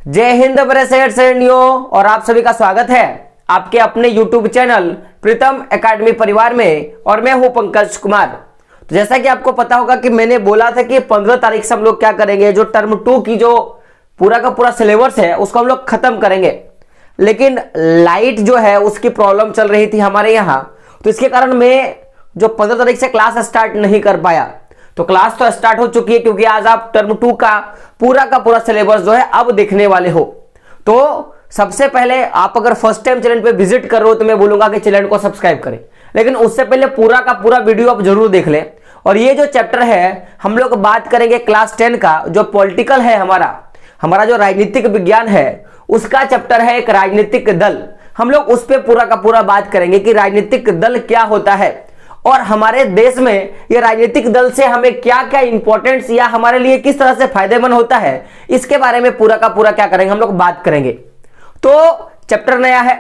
जय हिंद मेरे सैनियों, और आप सभी का स्वागत है आपके अपने YouTube चैनल प्रीतम एकेडमी परिवार में। और मैं हूं पंकज कुमार। तो जैसा कि आपको पता होगा कि मैंने बोला था कि 15 तारीख से हम लोग क्या करेंगे, जो टर्म 2 की जो पूरा का पूरा सिलेबस है उसको हम लोग खत्म करेंगे। लेकिन लाइट जो है उसकी प्रॉब्लम चल रही थी हमारे यहाँ, तो इसके कारण मैं जो 15 तारीख से क्लास स्टार्ट नहीं कर पाया। तो क्लास तो स्टार्ट हो चुकी है, क्योंकि आज आप टर्म 2 का पूरा सिलेबस जो है अब देखने वाले हो। तो सबसे पहले आप अगर फर्स्ट टाइम चैनल पे विजिट कर रहे हो तो मैं बोलूंगा कि चैनल को सब्सक्राइब करें, लेकिन उससे पहले पूरा का पूरा वीडियो आप जरूर देख लें। और ये जो चैप्टर है हम लोग बात करेंगे क्लास 10 का, जो पॉलिटिकल है हमारा जो राजनीतिक विज्ञान है उसका चैप्टर है एक राजनीतिक दल। हम लोग उस पर पूरा का पूरा बात करेंगे कि राजनीतिक दल क्या होता है और हमारे देश में ये राजनीतिक दल से हमें क्या क्या इंपॉर्टेंस या हमारे लिए किस तरह से फायदेमंद होता है, इसके बारे में पूरा का पूरा क्या करेंगे हम लोग बात करेंगे। तो चैप्टर नया है,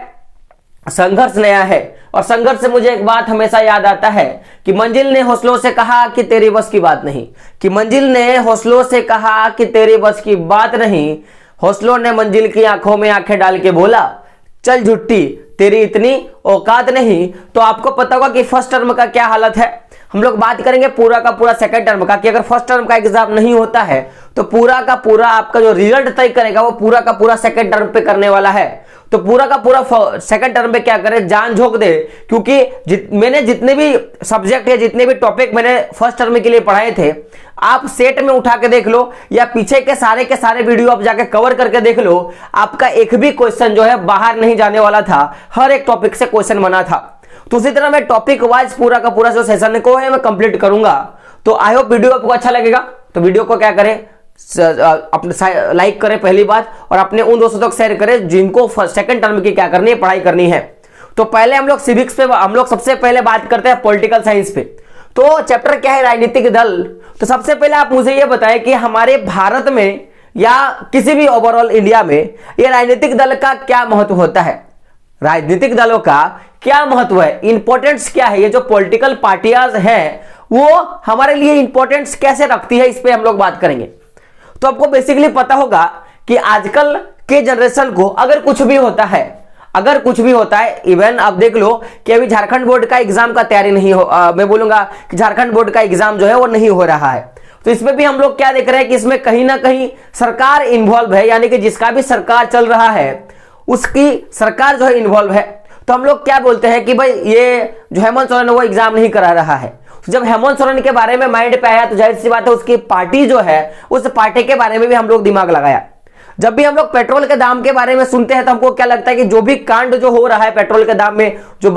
संघर्ष नया है, और संघर्ष से मुझे एक बात हमेशा याद आता है कि मंजिल ने हौसलों से कहा कि तेरी बस की बात नहीं, कि मंजिल ने हौसलों से कहा कि तेरी बस की बात नहीं, हौसलों ने मंजिल की आंखों में आंखें डाल के बोला चल झुट्टी तेरी इतनी औकात नहीं। तो आपको पता होगा कि फर्स्ट टर्म का क्या हालत है। हम लोग बात करेंगे पूरा का पूरा सेकंड टर्म का, कि अगर फर्स्ट टर्म का एग्जाम नहीं होता है तो पूरा का पूरा आपका जो रिजल्ट तय करेगा वो पूरा का पूरा सेकंड टर्म पे करने वाला है। तो पूरा का पूरा सेकंड टर्म पे क्या करे, जान झोंक दे, क्योंकि मैंने जितने भी सब्जेक्ट है, जितने भी टॉपिक मैंने फर्स्ट टर्म के लिए पढ़ाए थे, आप सेट में उठा के देख लो या पीछे के सारे वीडियो आप जाके कवर करके देख लो, आपका एक भी क्वेश्चन जो है बाहर नहीं जाने वाला था। हर एक टॉपिक से क्वेश्चन बना था। तो उसी तरह मैं टॉपिक वाइज पूरा का पूरा जो सेशन को है मैं कंप्लीट करूंगा। तो आई होप वीडियो आपको अच्छा लगेगा। तो वीडियो को क्या करें, अपने लाइक करें पहली बात, और अपने उन दोस्तों तक शेयर करें जिनको सेकंड टर्म की क्या करनी है, पढ़ाई करनी है। तो पहले हम लोग सिविक्स पे, हम लोग सबसे पहले बात करते हैं पॉलिटिकल साइंस पे। तो चैप्टर क्या है, राजनीतिक दल। तो सबसे पहले आप मुझे यह बताएं कि हमारे भारत में या किसी भी ओवरऑल इंडिया में ये राजनीतिक दल का क्या महत्व होता है, राजनीतिक दलों का क्या महत्व है, इंपॉर्टेंस क्या है, ये जो पॉलिटिकल पार्टियां हैं वो हमारे लिए इंपॉर्टेंस कैसे रखती है, इस पे हम लोग बात करेंगे। तो आपको बेसिकली पता होगा कि आजकल के जनरेशन को अगर कुछ भी होता है, इवन आप देख लो कि अभी झारखंड बोर्ड का एग्जाम का तैयारी नहीं हो, मैं बोलूंगा कि झारखंड बोर्ड का एग्जाम जो है वो नहीं हो रहा है। तो इसमें भी हम लोग क्या देख रहे हैं कि इसमें कहीं ना कहीं सरकार इन्वॉल्व है, यानी कि जिसका भी सरकार चल रहा है उसकी सरकार जो है इन्वॉल्व है। तो हम लोग क्या बोलते हैं कि भाई ये जो हेमंत सोरेन वो एग्जाम नहीं करा रहा है। तो जब हेमंत सोरेन के बारे में माइंड पे आया तो जाहिर सी बात है उसकी पार्टी जो है उस पार्टी के बारे में भी हम लोग दिमाग लगाया। जब भी हम लोग पेट्रोल के दाम के बारे में सुनते हैं तो हमको क्या लगता है कि जो भी कांड जो हो रहा है पेट्रोल के दाम में, जो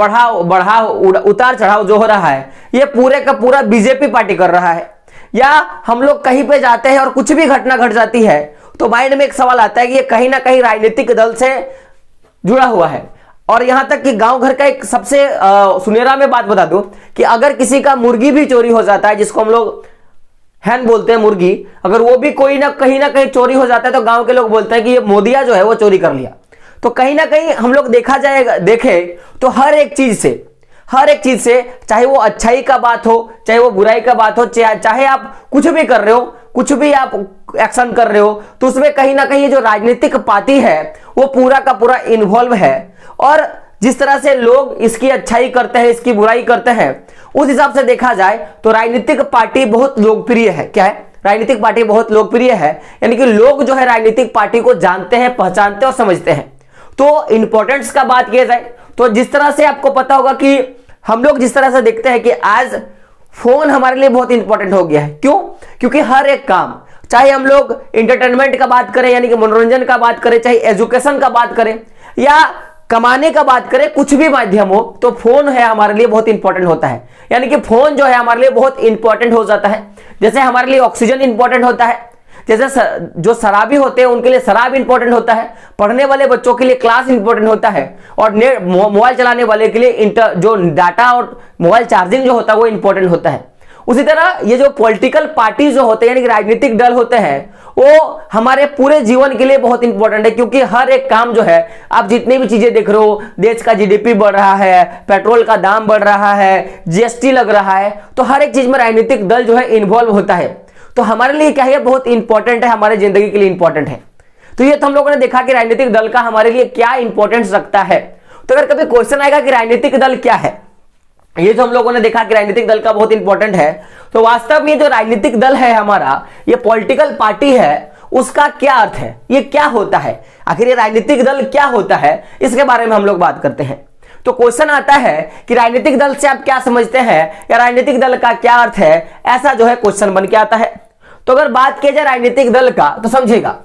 उतार चढ़ाव जो हो रहा है, ये पूरे का पूरा बीजेपी पार्टी कर रहा है। या हम लोग कहीं पे जाते हैं और कुछ भी घटना घट जाती है तो माइंड में एक सवाल आता है कि ये कहीं ना कहीं राजनीतिक दल से जुड़ा हुआ है। और यहां तक कि गांव घर का एक सबसे सुनहरा में बात बता दूं कि अगर किसी का मुर्गी भी चोरी हो जाता है, जिसको हम लोग हैन बोलते हैं मुर्गी, अगर वो भी कोई ना कहीं चोरी हो जाता है तो गांव के लोग बोलते हैं कि ये मोदिया जो है वो चोरी कर लिया। तो कहीं ना कहीं हम लोग देखे तो हर एक चीज से, चाहे वो अच्छाई का बात हो, चाहे वो बुराई का बात हो, चाहे आप कुछ भी कर रहे हो, कुछ भी आप एक्शन कर रहे हो, तो उसमें कहीं ना कहीं जो राजनीतिक पार्टी है वो पूरा का पूरा इन्वॉल्व है। और जिस तरह से लोग इसकी अच्छाई करते हैं, इसकी बुराई करते हैं, उस हिसाब से देखा जाए तो राजनीतिक पार्टी बहुत लोकप्रिय है। क्या है, राजनीतिक पार्टी बहुत लोकप्रिय है, यानी कि लोग जो है राजनीतिक पार्टी को जानते हैं, पहचानते और समझते हैं। तो इंपॉर्टेंस का बात किया जाए तो जिस तरह से आपको पता होगा कि हम लोग जिस तरह से देखते हैं कि आज फोन हमारे लिए बहुत इंपॉर्टेंट हो गया है। क्यों? क्योंकि हर एक काम, चाहे हम लोग इंटरटेनमेंट का बात करें यानी कि मनोरंजन का बात करें, चाहे एजुकेशन का बात करें या कमाने का बात करें, कुछ भी माध्यम हो, तो फोन है हमारे लिए बहुत इंपॉर्टेंट होता है। यानी कि फोन जो है हमारे लिए बहुत इंपॉर्टेंट हो जाता है। जैसे हमारे लिए ऑक्सीजन इंपॉर्टेंट होता है, जैसे जो शराबी होते हैं उनके लिए शराब इंपॉर्टेंट होता है, पढ़ने वाले बच्चों के लिए क्लास इंपॉर्टेंट होता है, और मोबाइल चलाने वाले के लिए जो डाटा और मोबाइल चार्जिंग जो होता है वो इंपॉर्टेंट होता है। उसी तरह ये जो पॉलिटिकल पार्टी जो होते हैं यानी कि राजनीतिक दल होते हैं वो हमारे पूरे जीवन के लिए बहुत इंपॉर्टेंट है, क्योंकि हर एक काम जो है, आप जितनी भी चीजें देख रहे हो, देश का जीडीपी बढ़ रहा है, पेट्रोल का दाम बढ़ रहा है, जीएसटी लग रहा है, तो हर एक चीज में राजनीतिक दल जो है इन्वॉल्व होता है। तो हमारे लिए क्या है, बहुत इंपॉर्टेंट है, हमारे जिंदगी के लिए इंपॉर्टेंट है। तो ये तो हम लोगों ने देखा कि राजनीतिक दल का हमारे लिए क्या इंपॉर्टेंस रखता है। तो अगर कभी क्वेश्चन आएगा कि राजनीतिक दल क्या है, ये जो हम लोगों ने देखा कि राजनीतिक दल का बहुत इंपॉर्टेंट है, तो वास्तव में जो राजनीतिक दल है हमारा, ये पॉलिटिकल पार्टी है, उसका क्या अर्थ है, ये क्या होता है, आखिर ये राजनीतिक दल क्या होता है, इसके बारे में हम लोग बात करते हैं। तो क्वेश्चन आता है कि राजनीतिक दल से आप क्या समझते हैं या राजनीतिक दल का क्या अर्थ है, ऐसा जो है क्वेश्चन बन के आता है। तो अगर बात की जाए राजनीतिक दल का, तो समझेगा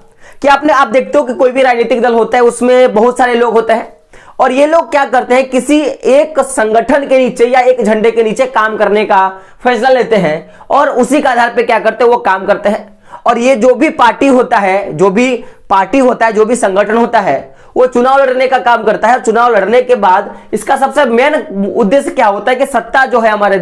कि आप देखते हो कि कोई भी राजनीतिक दल होता है उसमें बहुत सारे लोग होते हैं और ये लोग क्या करते हैं, किसी एक संगठन के नीचे या एक झंडे के नीचे काम करने का फैसला लेते हैं और उसी के आधार पर क्या करते हैं, वो काम करते हैं। और ये जो भी पार्टी होता है, जो भी संगठन होता है, वो चुनाव लड़ने का काम करता है। चुनाव लड़ने के बाद इसका सबसे मेन उद्देश्य क्या होता है कि सत्ता जो है हमारे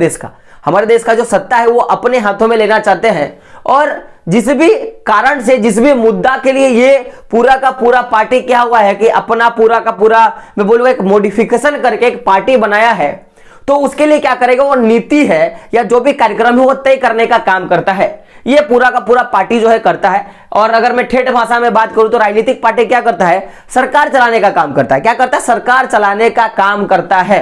देश का जो सत्ता है वो अपने हाथों में लेना चाहते हैं। और जिस भी कारण से, जिस भी मुद्दा के लिए ये पूरा का पूरा पार्टी क्या हुआ है कि अपना पूरा का पूरा, मैं बोलूंगा, एक मॉडिफिकेशन करके एक पार्टी बनाया है, तो उसके लिए क्या करेगा, वो नीति है या जो भी कार्यक्रम है वो तय करने का काम करता है। ये पूरा का पूरा पार्टी जो है करता है। और अगर मैं ठेठ भाषा में बात करूं तो राजनीतिक पार्टी क्या करता है, सरकार चलाने का काम करता है। क्या करता है, सरकार चलाने का काम करता है।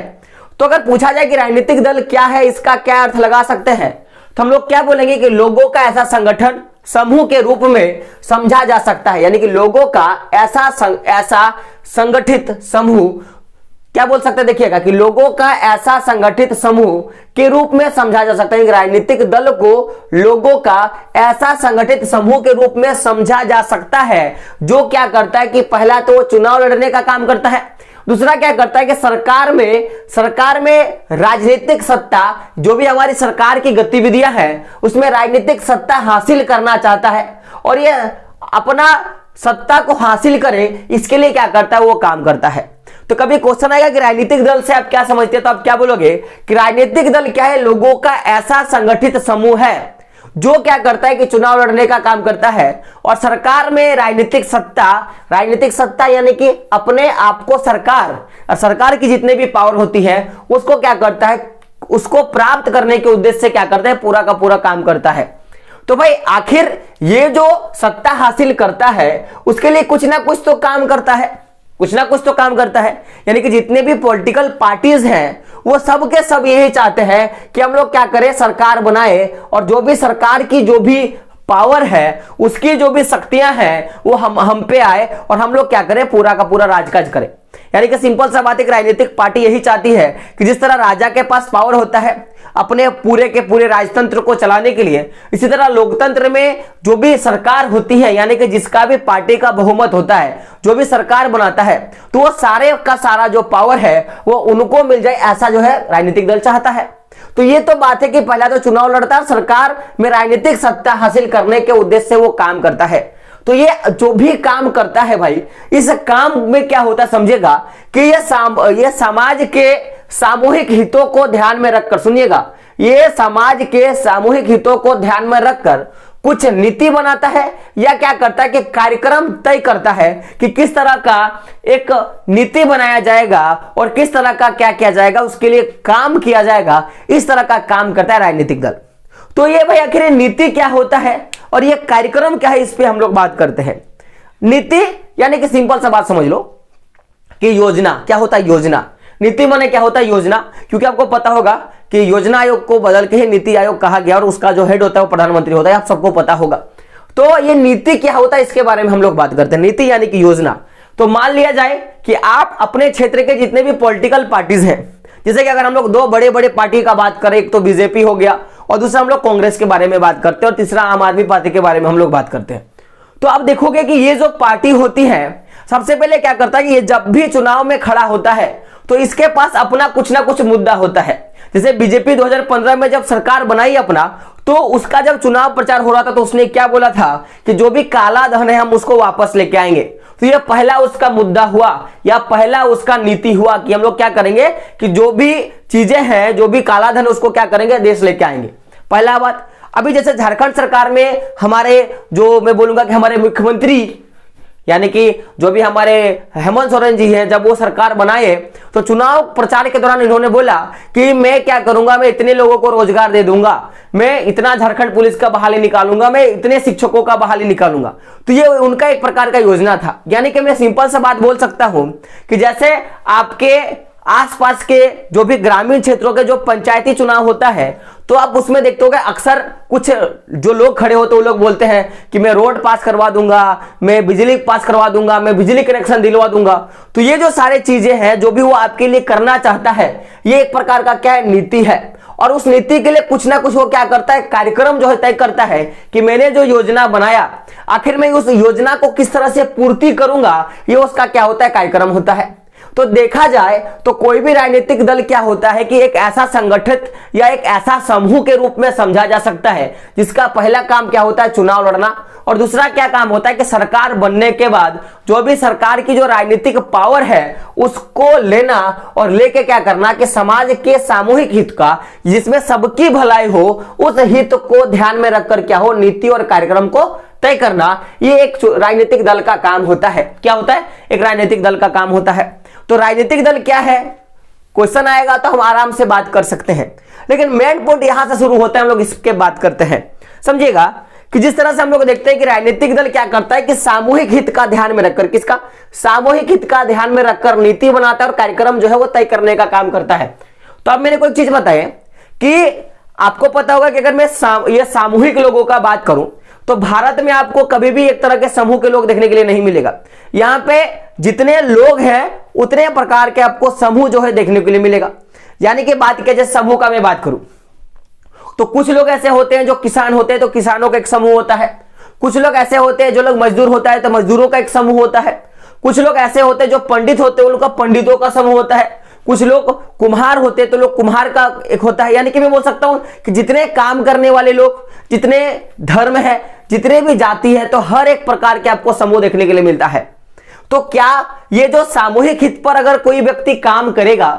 तो अगर पूछा जाए कि राजनीतिक दल क्या है, इसका क्या अर्थ लगा सकते हैं, तो हम लोग क्या बोलेंगे कि लोगों का ऐसा संगठन, समूह के रूप में समझा जा सकता है। यानी कि लोगों का ऐसा संगठित समूह, क्या बोल सकते हैं, देखिएगा कि लोगों का ऐसा संगठित समूह के रूप में समझा जा सकता है। राजनीतिक दल को लोगों का ऐसा संगठित समूह के रूप में समझा जा सकता है जो क्या करता है कि पहला तो वो चुनाव लड़ने का काम करता है, दूसरा क्या करता है कि सरकार में राजनीतिक सत्ता, जो भी हमारी सरकार की गतिविधियां हैं उसमें राजनीतिक सत्ता हासिल करना चाहता है। और ये अपना सत्ता को हासिल करे, इसके लिए क्या करता है, वो काम करता है। तो कभी क्वेश्चन आएगा कि राजनीतिक दल से आप क्या समझते हैं, तो आप क्या बोलोगे कि राजनीतिक दल क्या है, लोगों का ऐसा संगठित समूह है जो क्या करता है कि चुनाव लड़ने का काम करता है। और सरकार में राजनीतिक सत्ता यानी कि अपने आप को सरकार की जितने भी पावर होती है उसको क्या करता है, उसको प्राप्त करने के उद्देश्य से क्या करता है, पूरा का पूरा काम करता है। तो भाई आखिर ये जो सत्ता हासिल करता है उसके लिए कुछ ना कुछ तो काम करता है, यानी कि जितने भी पॉलिटिकल पार्टीज हैं वो सब के सब यही चाहते हैं कि हम लोग क्या करें, सरकार बनाए और जो भी सरकार की जो भी पावर है, उसकी जो भी शक्तियां हैं वो हम पे आए और हम लोग क्या करें, पूरा का पूरा राजकाज करें। यानी कि सिंपल सा बात है कि राजनीतिक पार्टी यही चाहती है कि जिस तरह राजा के पास पावर होता है अपने पूरे के पूरे राजतंत्र को चलाने के लिए, इसी तरह लोकतंत्र में जो भी सरकार होती है, यानी कि जिसका भी पार्टी का बहुमत होता है, जो भी सरकार बनाता है, तो वो सारे का सारा जो पावर है वो उनको मिल जाए, ऐसा जो है राजनीतिक दल चाहता है। तो ये तो बात है कि पहला तो चुनाव लड़ता है, सरकार में राजनीतिक सत्ता हासिल करने के उद्देश्य से वो काम करता है। तो ये जो भी काम करता है भाई, इस काम में क्या होता है समझेगा कि ये समाज के सामूहिक हितों को ध्यान में रखकर, सुनिएगा, ये समाज के सामूहिक हितों को ध्यान में रखकर कुछ नीति बनाता है या क्या करता है कि कार्यक्रम तय करता है कि किस तरह का एक नीति बनाया जाएगा और किस तरह का क्या किया जाएगा, उसके लिए काम किया जाएगा। इस तरह का काम करता है राजनीतिक दल। तो ये भाई आखिर नीति क्या होता है और ये कार्यक्रम क्या है, इस पे हम लोग बात करते हैं। नीति यानी कि सिंपल सा बात समझ लो कि योजना क्या होता है, योजना। नीति माने क्या होता है, योजना। क्योंकि आपको पता होगा कि योजना आयोग को बदल के ही नीति आयोग कहा गया और उसका जो हेड होता है वो प्रधानमंत्री होता है, आप सबको पता होगा। तो ये नीति क्या होता है इसके बारे में हम लोग बात करते हैं। नीति यानी कि योजना। तो मान लिया जाए कि आप अपने क्षेत्र के जितने भी पॉलिटिकल पार्टीज हैं, जैसे कि अगर हम लोग दो बड़े बड़े पार्टी का बात करें, एक तो बीजेपी हो गया और दूसरा हम लोग कांग्रेस के बारे में बात करते हैं और तीसरा आम आदमी पार्टी के बारे में हम लोग बात करते हैं। तो आप देखोगे कि ये जो पार्टी होती है सबसे पहले क्या करता है कि ये जब भी चुनाव में खड़ा होता है तो इसके पास अपना कुछ ना कुछ मुद्दा होता है। जैसे बीजेपी 2015 में जब सरकार बनाई अपना, तो उसका जब चुनाव प्रचार हो रहा था तो उसने क्या बोला था कि जो भी काला धन है हम उसको वापस लेके आएंगे। तो ये पहला उसका मुद्दा हुआ या पहला उसका नीति हुआ कि हम लोग क्या करेंगे कि जो भी चीजें हैं, जो भी काला धन उसको क्या करेंगे, देश लेके आएंगे। पहला बात। अभी जैसे झारखंड सरकार में हमारे जो मैं बोलूंगा कि हमारे मुख्यमंत्री यानी कि जो भी हमारे हेमंत सोरेन जी हैं, जब वो सरकार बनाए तो चुनाव प्रचार के दौरान इन्होंने बोला कि मैं क्या करूंगा, मैं इतने लोगों को रोजगार दे दूंगा, मैं इतना झारखंड पुलिस का बहाली निकालूंगा, मैं इतने शिक्षकों का बहाली निकालूंगा। तो ये उनका एक प्रकार का योजना था। यानी कि मैं सिंपल सा बात बोल सकता हूं कि जैसे आपके आसपास के जो भी ग्रामीण क्षेत्रों के जो पंचायती चुनाव होता है, तो आप उसमें देखते होगे अक्सर कुछ जो लोग खड़े होते हैं वो लोग बोलते हैं कि मैं रोड पास करवा दूंगा, मैं बिजली पास करवा दूंगा, मैं बिजली कनेक्शन दिलवा दूंगा। तो ये जो सारे चीजें हैं जो भी वो आपके लिए करना चाहता है, ये एक प्रकार का क्या है, नीति है। और उस नीति के लिए कुछ ना कुछ वो क्या करता है, कार्यक्रम जो है तय करता है कि मैंने जो योजना बनाया, आखिर में उस योजना को किस तरह से पूर्ति करूंगा, ये उसका क्या होता है, कार्यक्रम होता है। तो देखा जाए तो कोई भी राजनीतिक दल क्या होता है कि एक ऐसा संगठित या एक ऐसा समूह के रूप में समझा जा सकता है जिसका पहला काम क्या होता है, चुनाव लड़ना, और दूसरा क्या काम होता है कि सरकार बनने के बाद जो भी सरकार की जो राजनीतिक पावर है उसको लेना और लेके क्या करना कि समाज के सामूहिक हित का, जिसमें सबकी भलाई हो, उस हित को ध्यान में रखकर क्या हो, नीति और कार्यक्रम को तय करना। ये एक राजनीतिक दल का काम होता है। क्या होता है, एक राजनीतिक दल का काम होता है। तो राजनीतिक दल क्या है, क्वेश्चन आएगा तो हम आराम से बात कर सकते हैं, लेकिन मेन पॉइंट यहां से शुरू होता है, हम लोग इसके बात करते हैं। समझिएगा कि जिस तरह से हम लोग देखते हैं कि राजनीतिक दल क्या करता है कि सामूहिक हित का ध्यान में रखकर, किसका, सामूहिक हित का ध्यान में रखकर नीति बनाता है और कार्यक्रम जो है वो तय करने का काम करता है। तो अब मैंने कोई चीज बताई कि आपको पता होगा कि अगर मैं ये सामूहिक लोगों का बात करूं तो भारत में आपको कभी भी एक तरह के समूह के लोग देखने के लिए नहीं मिलेगा। यहां पे जितने लोग हैं उतने प्रकार के आपको समूह जो है देखने के लिए मिलेगा। यानी कि बात किया जाए समूह का मैं बात करूं तो कुछ लोग ऐसे होते हैं जो किसान होते हैं तो किसानों का एक समूह होता है, कुछ लोग ऐसे होते हैं जो लोग मजदूर होता है तो मजदूरों का एक समूह होता है, कुछ लोग ऐसे होते हैं जो पंडित होते हैं उनका पंडितों का समूह होता है, कुछ लोग कुम्हार होते हैं तो लोग कुम्हार का एक होता है। यानी कि मैं बोल सकता हूं कि जितने काम करने वाले लोग, जितने धर्म है, जितने भी जाति है, तो हर एक प्रकार के आपको समूह देखने के लिए मिलता है। तो क्या ये जो सामूहिक हित पर अगर कोई व्यक्ति काम करेगा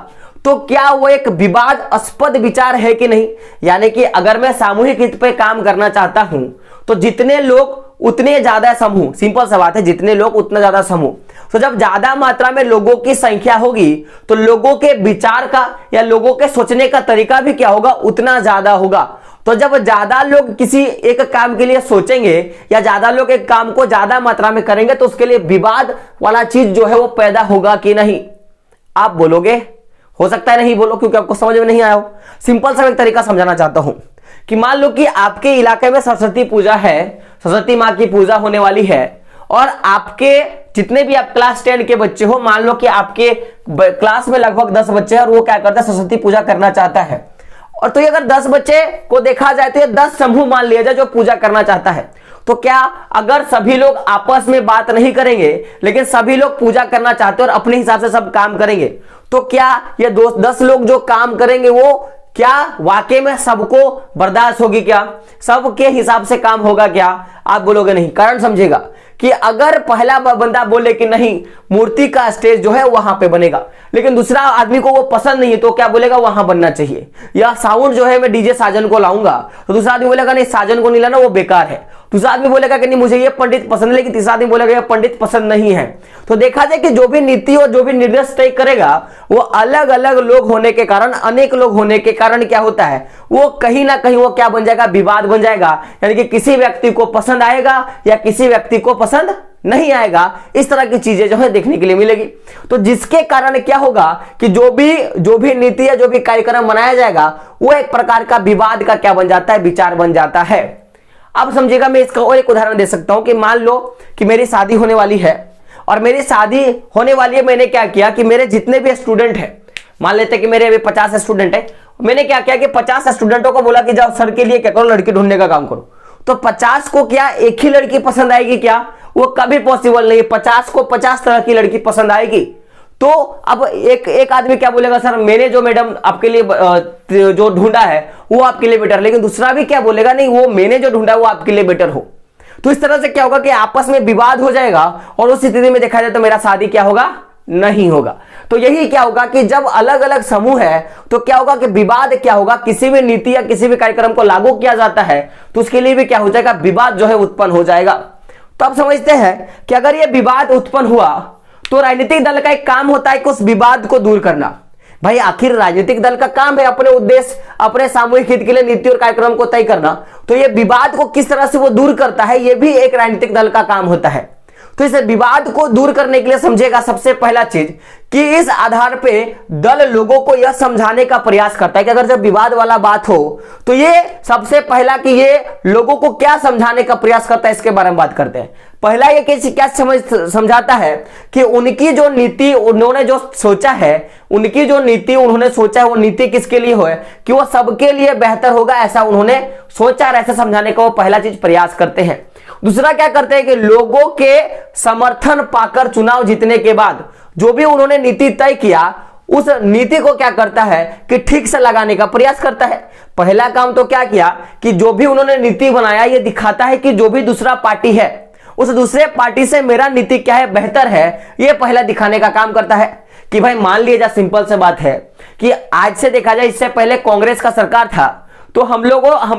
तो क्या वो एक विवादास्पद विचार है कि नहीं? यानी कि अगर मैं सामूहिक हित पे काम करना चाहता हूं तो जितने लोग उतने ज्यादा समूह, सिंपल सा बात है, जितने लोग उतना ज्यादा समूह। तो जब ज्यादा मात्रा में लोगों की संख्या होगी तो लोगों के विचार का या लोगों के सोचने का तरीका भी क्या होगा, उतना ज्यादा होगा। तो जब ज्यादा लोग किसी एक काम के लिए सोचेंगे या ज्यादा लोग एक काम को ज्यादा मात्रा में करेंगे तो उसके लिए विवाद वाला चीज जो है वो पैदा होगा कि नहीं? आप बोलोगे हो सकता है नहीं बोलो, क्योंकि आपको समझ में नहीं आया हो। सिंपल सा एक तरीका समझाना चाहता हूं कि मान लो कि आपके इलाके में सरस्वती पूजा है, सरस्वती माँ की पूजा होने वाली है, और आपके जितने भी आप क्लास 10 के बच्चे हो, मान लो कि आपके क्लास में लगभग 10 बच्चे हैं और वो क्या करता है, सरस्वती पूजा करना चाहता है। और तो ये अगर 10 बच्चे को देखा जाए तो ये 10 समूह मान लिया जाए जो पूजा करना चाहता है। तो क्या अगर सभी लोग आपस में बात नहीं करेंगे लेकिन सभी लोग पूजा करना चाहते हैं और अपने हिसाब से सब काम करेंगे, तो क्या ये 10 लोग जो काम करेंगे वो क्या वाकई में सबको बर्दाश्त होगी? क्या सबके हिसाब से काम होगा? क्या आप बोलोगे नहीं। कारण समझेगा कि अगर पहला बंदा बोले कि नहीं मूर्ति का स्टेज जो है वहां पे बनेगा, लेकिन दूसरा आदमी को वो पसंद नहीं है, तो क्या बोलेगा वहां बनना चाहिए। या साउंड जो है मैं डीजे साजन को लाऊंगा, तो दूसरा आदमी बोलेगा नहीं साजन को नहीं लाना, वो बेकार है। दूसरा आदमी बोलेगा कि नहीं मुझे ये पंडित पसंद है, लेकिन तीसरा आदमी बोलेगा ये पंडित पसंद नहीं है। तो देखा जाए कि जो भी नीति और जो भी निर्देश तय करेगा वो अलग अलग लोग होने के कारण, अनेक लोग होने के कारण क्या होता है, वो कहीं ना कहीं वो क्या बन जाएगा, विवाद बन जाएगा। यानी कि किसी व्यक्ति को पसंद आएगा या किसी व्यक्ति को पसंद नहीं आएगा, इस तरह की चीजें जो है देखने के लिए मिलेगी। तो जिसके कारण क्या होगा कि जो भी नीति या जो भी कार्यक्रम बनाया जाएगा वो एक प्रकार का विवाद का क्या बन जाता है, विचार बन जाता है। अब समझिएगा, मैं इसका और एक उदाहरण दे सकता हूं कि मान लो कि मेरी शादी होने वाली है, और मेरी शादी होने वाली है, मैंने क्या किया कि मेरे जितने भी स्टूडेंट हैं, मान लेते हैं कि मेरे अभी 50 स्टूडेंट है, मैंने क्या किया कि 50 स्टूडेंटों को बोला कि जाओ सर के लिए क्या करो, लड़की ढूंढने का काम करो। तो 50 को क्या एक ही लड़की पसंद आएगी? क्या वो कभी पॉसिबल नहीं। 50 को 50 तरह की लड़की पसंद आएगी। तो अब एक आदमी क्या बोलेगा, सर मैंने जो मैडम आपके लिए जो ढूंढा है वो आपके लिए बेटर, लेकिन दूसरा भी क्या बोलेगा, नहीं वो मैंने जो ढूंढा वो आपके लिए बेटर हो। तो इस तरह से क्या होगा कि आपस में विवाद हो जाएगा, और उस स्थिति में देखा जाए तो मेरा शादी क्या होगा, नहीं होगा। तो यही क्या होगा कि जब अलग अलग समूह है तो क्या होगा कि विवाद क्या होगा, किसी भी नीति या किसी भी कार्यक्रम को लागू किया जाता है तो उसके लिए भी क्या हो जाएगा, विवाद जो है उत्पन्न हो जाएगा। तो आप समझते हैं कि अगर यह विवाद उत्पन्न हुआ तो राजनीतिक दल का एक काम होता है कि उस विवाद को दूर करना। भाई आखिर राजनीतिक दल का काम है अपने उद्देश्य, अपने सामूहिक हित के लिए नीति और कार्यक्रम को तय करना, तो ये विवाद को किस तरह से वो दूर करता है, ये भी एक राजनीतिक दल का काम होता है। तो इस विवाद को दूर करने के लिए समझेगा सबसे पहला चीज कि इस आधार पे दल लोगों को यह समझाने का प्रयास करता है कि अगर जब विवाद वाला बात हो तो ये सबसे पहला कि ये लोगों को क्या समझाने का प्रयास करता है, इसके बारे में बात करते हैं। पहला ये क्या समझाता है कि उनकी जो नीति उन्होंने जो सोचा है, उनकी जो नीति उन्होंने सोचा है वो नीति किसके लिए हो कि वो सबके लिए बेहतर होगा, ऐसा उन्होंने सोचा और ऐसा समझाने का वो पहला चीज प्रयास करते हैं। दूसरा क्या करते हैं कि लोगों के समर्थन पाकर चुनाव जीतने के बाद जो भी उन्होंने नीति तय किया उस नीति को क्या करता है कि ठीक से लगाने का प्रयास करता है। पहला काम तो क्या किया कि जो भी उन्होंने नीति बनाया ये दिखाता है कि जो भी दूसरा पार्टी है उस दूसरे पार्टी से मेरा नीति क्या है, बेहतर है, ये पहला दिखाने का काम करता है। कि भाई मान लीजिए सिंपल से बात है कि आज से देखा जाए, इससे पहले कांग्रेस का सरकार था तो हम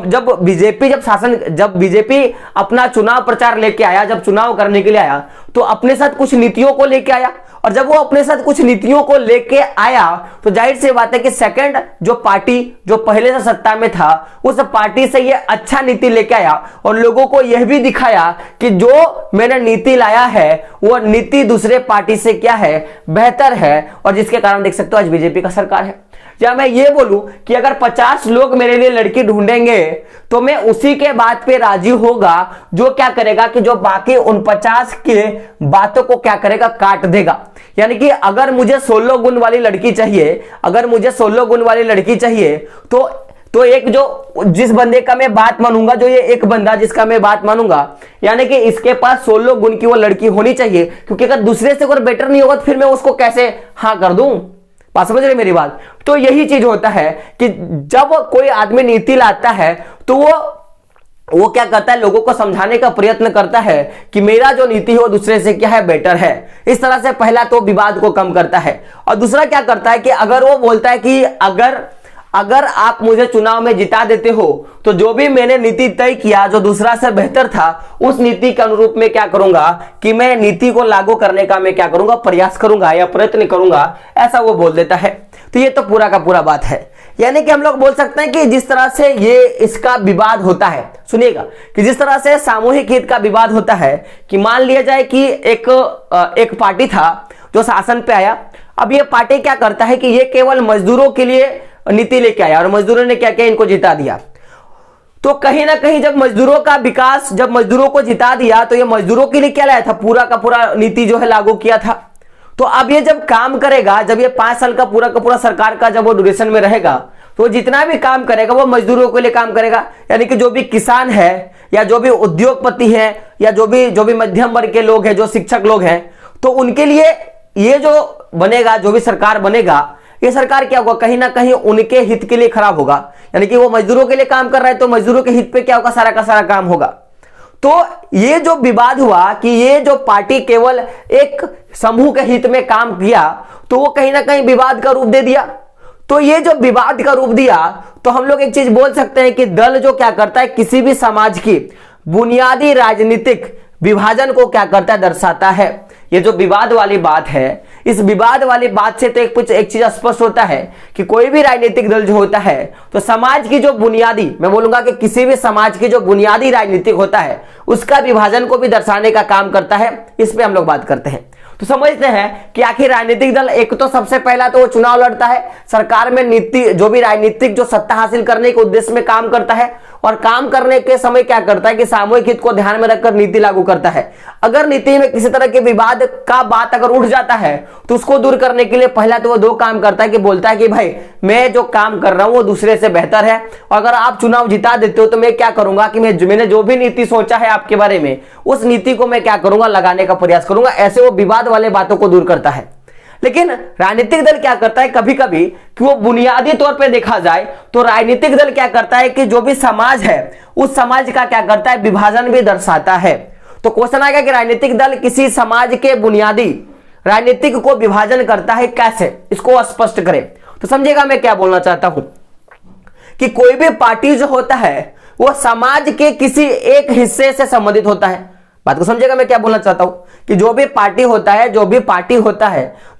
जब बीजेपी अपना चुनाव प्रचार लेके आया, जब चुनाव करने के लिए आया तो अपने साथ कुछ नीतियों को लेके आया, और जब वो अपने साथ कुछ नीतियों को लेके आया तो जाहिर सी बात है कि सेकंड जो पार्टी जो पहले से सत्ता में था उस पार्टी से ये अच्छा नीति लेके आया और लोगों को यह भी दिखाया कि जो मैंने नीति लाया है वो नीति दूसरे पार्टी से क्या है, बेहतर है, और जिसके कारण देख सकते हो आज बीजेपी का सरकार है। या मैं ये बोलूं कि अगर 50 लोग मेरे लिए लड़की ढूंढेंगे तो मैं उसी के बात पे राजी होगा जो क्या करेगा कि जो बाकी उन 50 के बातों को क्या करेगा, काट देगा। यानी कि अगर मुझे 16 गुण वाली लड़की चाहिए, तो एक जो जिस बंदे का मैं बात मानूंगा, जो ये एक बंदा जिसका मैं बात मानूंगा, यानी कि इसके पास 16 गुण की वो लड़की होनी चाहिए, क्योंकि अगर दूसरे से अगर बेटर नहीं होगा तो फिर मैं उसको कैसे हाँ कर दूं। बात समझ रहे मेरी बात। तो यही चीज होता है कि जब कोई आदमी नीति लाता है तो वो क्या करता है, लोगों को समझाने का प्रयत्न करता है कि मेरा जो नीति है वो दूसरे से क्या है, बेटर है। इस तरह से पहला तो विवाद को कम करता है। और दूसरा क्या करता है कि अगर वो बोलता है कि अगर आप मुझे चुनाव में जिता देते हो तो जो भी मैंने नीति तय किया जो दूसरा से बेहतर था उस नीति के अनुरूप में क्या करूंगा कि मैं नीति को लागू करने का मैं क्या करूंगा, प्रयास करूंगा या प्रयत्न करूंगा, ऐसा वो बोल देता है। तो ये तो पूरा का पूरा बात है। यानी कि हम लोग बोल सकते हैं कि जिस तरह से ये इसका विवाद होता है, सुनिएगा, कि जिस तरह से सामूहिक हित का विवाद होता है कि मान लिया जाए कि एक पार्टी था जो शासन पे आया। अब ये पार्टी क्या करता है कि ये केवल मजदूरों के लिए नीति लेके आया और मजदूरों ने क्या किया, इनको जिता दिया। तो कहीं ना कहीं जब मजदूरों का विकास, जब मजदूरों को जिता दिया तो ये मजदूरों के लिए क्या लाया था, पूरा का पूरा नीति जो है लागू किया था। तो अब ये जब काम करेगा, जब ये 5 साल का पूरा सरकार का जब वो ड्यूरेशन में रहेगा तो जितना भी काम करेगा वो मजदूरों के लिए काम करेगा। यानी कि जो भी किसान है या जो भी उद्योगपति है या जो भी मध्यम वर्ग के लोग हैं, जो शिक्षक लोग हैं, तो उनके लिए ये जो बनेगा, जो भी सरकार बनेगा, ये सरकार क्या होगा, कहीं ना कहीं उनके हित के लिए खराब होगा। यानी कि वो मजदूरों के लिए काम कर रहा है तो मजदूरों के हित पे क्या होगा, सारा का सारा काम होगा। तो ये जो विवाद हुआ कि ये जो पार्टी केवल एक समूह के हित में काम किया तो वो कहीं ना कहीं विवाद का रूप दे दिया। तो ये जो विवाद का रूप दिया तो हम लोग एक चीज बोल सकते हैं कि दल जो क्या करता है, किसी भी समाज की बुनियादी राजनीतिक विभाजन को क्या करता है, दर्शाता है। ये जो विवाद वाली बात है, इस विवाद वाली बात से तो एक चीज स्पष्ट होता है कि कोई भी राजनीतिक दल जो होता है तो समाज की जो बुनियादी, मैं बोलूंगा कि किसी भी समाज की जो बुनियादी राजनीतिक होता है उसका विभाजन को भी दर्शाने का काम करता है। इस पे हम लोग बात करते हैं। तो समझते हैं कि आखिर राजनीतिक दल एक तो सबसे पहला तो वो चुनाव लड़ता है, सरकार में नीति जो भी राजनीतिक जो सत्ता हासिल करने के उद्देश्य में काम करता है, और काम करने के समय क्या करता है कि सामूहिक हित को ध्यान में रखकर नीति लागू करता है। अगर नीति में किसी तरह के विवाद का बात अगर उठ जाता है तो उसको दूर करने के लिए पहला तो वो 2 काम करता है कि बोलता है कि भाई मैं जो काम कर रहा हूं वो दूसरे से बेहतर है, और अगर आप चुनाव जिता देते हो तो मैं क्या करूंगा कि मैंने जो भी नीति सोचा है आपके बारे में उस नीति को मैं क्या करूंगा, लगाने का प्रयास करूंगा। ऐसे वो विवाद वाले बातों को दूर करता है। लेकिन राजनीतिक दल क्या करता है कभी कभी कि वो बुनियादी तौर पे देखा जाए तो राजनीतिक दल क्या करता है कि जो भी समाज है उस समाज का क्या करता है, विभाजन भी दर्शाता है। तो क्वेश्चन आएगा कि राजनीतिक दल किसी समाज के बुनियादी राजनीतिक को विभाजन करता है कैसे, इसको स्पष्ट करें। तो समझेगा मैं क्या बोलना चाहता हूं कि कोई भी पार्टी जो होता है वो समाज के किसी एक हिस्से से संबंधित होता है। बात को समझेगा मैं क्या बोलना चाहता हूं कि जो भी पार्टी होता है, जो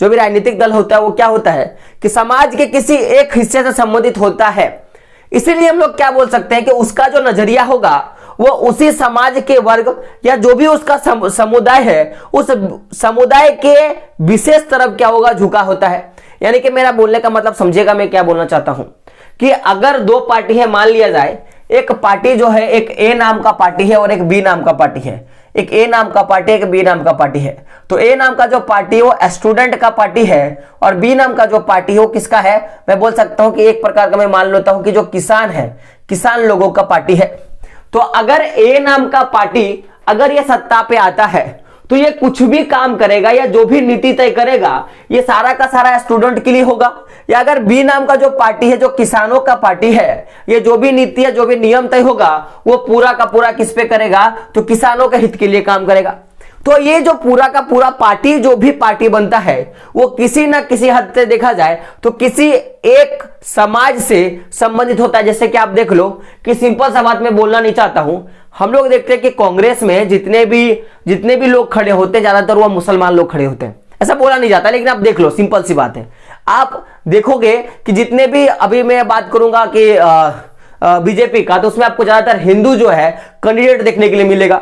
भी राजनीतिक दल होता है, वो क्या होता है कि समाज के किसी एक हिस्से से संबंधित होता है। इसीलिए हम लोग क्या बोल सकते हैं कि उसका जो नजरिया होगा वो उसी समाज के वर्ग या जो भी उसका समुदाय है, उस समुदाय के विशेष तरफ क्या होगा, झुका होता है। यानी कि मेरा बोलने का मतलब समझेगा मैं क्या बोलना चाहता हूं कि अगर दो पार्टी है, मान लिया जाए एक पार्टी जो है, एक ए नाम का पार्टी है और एक बी नाम का पार्टी है, एक ए नाम का पार्टी, एक बी नाम का पार्टी है। तो ए नाम का जो पार्टी है वो स्टूडेंट का पार्टी है और बी नाम का जो पार्टी है वो किसका है, मैं बोल सकता हूं कि एक प्रकार का मैं मान लेता हूं कि जो किसान है, किसान लोगों का पार्टी है। तो अगर ए नाम का पार्टी अगर ये सत्ता पे आता है तो ये कुछ भी काम करेगा या जो भी नीति तय करेगा ये सारा का सारा स्टूडेंट के लिए होगा। या अगर बी नाम का जो पार्टी है, जो किसानों का पार्टी है, ये जो भी नीति है, जो भी नियम तय होगा वो पूरा का पूरा किस पे करेगा, तो किसानों के हित के लिए काम करेगा। तो ये जो पूरा का पूरा पार्टी, जो भी पार्टी बनता है वो किसी ना किसी हद से देखा जाए तो किसी एक समाज से संबंधित होता है। जैसे कि आप देख लो कि सिंपल सा बात मैं बोलना नहीं चाहता हूं, हम लोग देखते हैं कि कांग्रेस में जितने भी लोग खड़े होते हैं ज्यादातर वो मुसलमान लोग खड़े होते हैं। ऐसा बोला नहीं जाता, लेकिन आप देख लो, सिंपल सी बात है। आप देखोगे कि जितने भी, अभी मैं बात करूंगा कि बीजेपी का, तो उसमें आपको ज्यादातर हिंदू जो है कैंडिडेट देखने के लिए मिलेगा।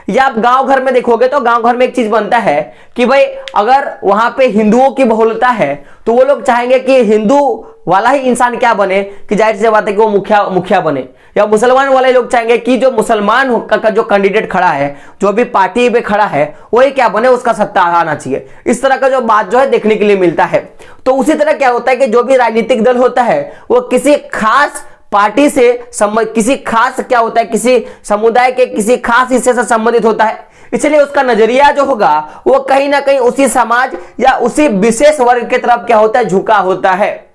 या आप गांव घर में देखोगे तो गांव घर में एक चीज बनता है कि भाई अगर वहां पे हिंदुओं की बहुलता है तो वो लोग चाहेंगे कि हिंदू वाला ही इंसान क्या बने, कि जाहिर सी बात है कि वो मुखिया बने। या मुसलमान वाले लोग चाहेंगे कि जो मुसलमान का जो कैंडिडेट खड़ा है, जो भी पार्टी पे खड़ा है, वही क्या बने, उसका सत्ता आना चाहिए। इस तरह का जो बात जो है देखने के लिए मिलता है। तो उसी तरह क्या होता है कि जो भी राजनीतिक दल होता है वो किसी खास पार्टी से किसी खास क्या होता है, किसी समुदाय के किसी खास हिस्से से संबंधित होता है। इसलिए उसका नजरिया जो होगा वो कहीं ना कहीं उसी समाज या उसी विशेष वर्ग की तरफ क्या होता है, झुका होता है।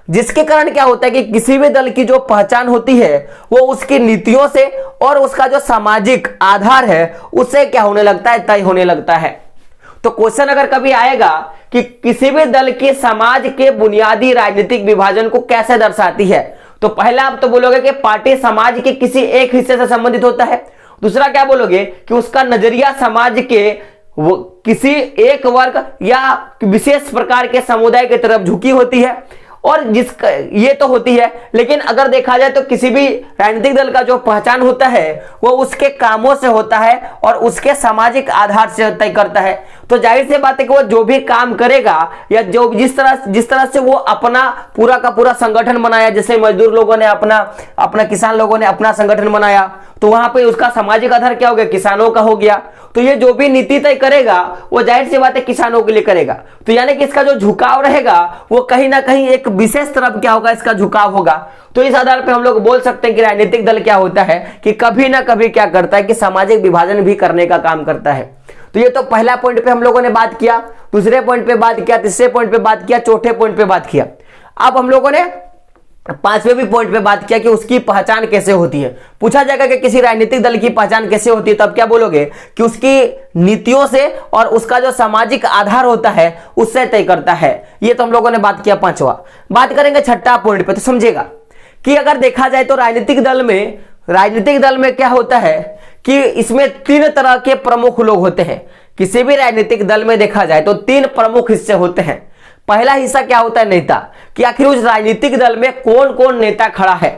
जिसके कारण क्या होता है कि किसी भी दल की जो पहचान होती है वो उसकी नीतियों से और उसका जो सामाजिक आधार है उससे क्या होने लगता है, तय होने लगता है। तो क्वेश्चन अगर कभी आएगा कि किसी भी दल की समाज के बुनियादी राजनीतिक विभाजन को कैसे दर्शाती है, तो पहला आप तो बोलोगे कि पार्टी समाज के किसी एक हिस्से से संबंधित होता है। दूसरा क्या बोलोगे कि उसका नजरिया समाज के वो किसी एक वर्ग या विशेष प्रकार के समुदाय की तरफ झुकी होती है। और जिसका ये तो होती है, लेकिन अगर देखा जाए तो किसी भी राजनीतिक दल का जो पहचान होता है वो उसके कामों से होता है और उसके सामाजिक आधार से तय करता है। तो जाहिर सी बात है कि वो जो भी काम करेगा या जो जिस तरह से वो अपना पूरा का पूरा संगठन बनाया, जैसे मजदूर लोगों ने अपना किसान लोगों ने अपना संगठन बनाया, तो वहां पे उसका सामाजिक आधार क्या हो गया, किसानों का हो गया। तो ये जो भी नीति तय करेगा वो जाहिर सी बात है किसानों के लिए करेगा। तो यानी कि इसका जो झुकाव रहेगा वो कहीं ना कहीं एक विशेष तरफ क्या होगा, इसका झुकाव होगा। तो इस आधार पे हम लोग बोल सकते हैं कि राजनीतिक दल क्या होता है कि कभी ना कभी क्या करता है कि सामाजिक विभाजन भी करने का काम करता है। तो ये तो पहला पॉइंट पे हम लोगों ने बात किया, दूसरे पॉइंट पे बात किया, तीसरे पॉइंट पे बात किया, चौथे पॉइंट पे बात किया। अब हम लोगों ने पांचवें भी पॉइंट पे बात किया कि उसकी पहचान कैसे होती है। पूछा जाएगा कि किसी राजनीतिक दल की पहचान कैसे होती है, तब क्या बोलोगे कि उसकी नीतियों से और उसका जो सामाजिक आधार होता है उससे तय करता है। ये तो हम लोगों ने बात किया पांचवा। बात करेंगे छठा पॉइंट पे, तो समझेगा कि अगर देखा जाए तो राजनीतिक दल में क्या होता है कि इसमें तीन तरह के प्रमुख लोग होते हैं। किसी भी राजनीतिक दल में देखा जाए तो तीन प्रमुख हिस्से होते हैं। पहला हिस्सा क्या होता है, नेता, कि आखिर उस राजनीतिक दल में कौन कौन नेता खड़ा है।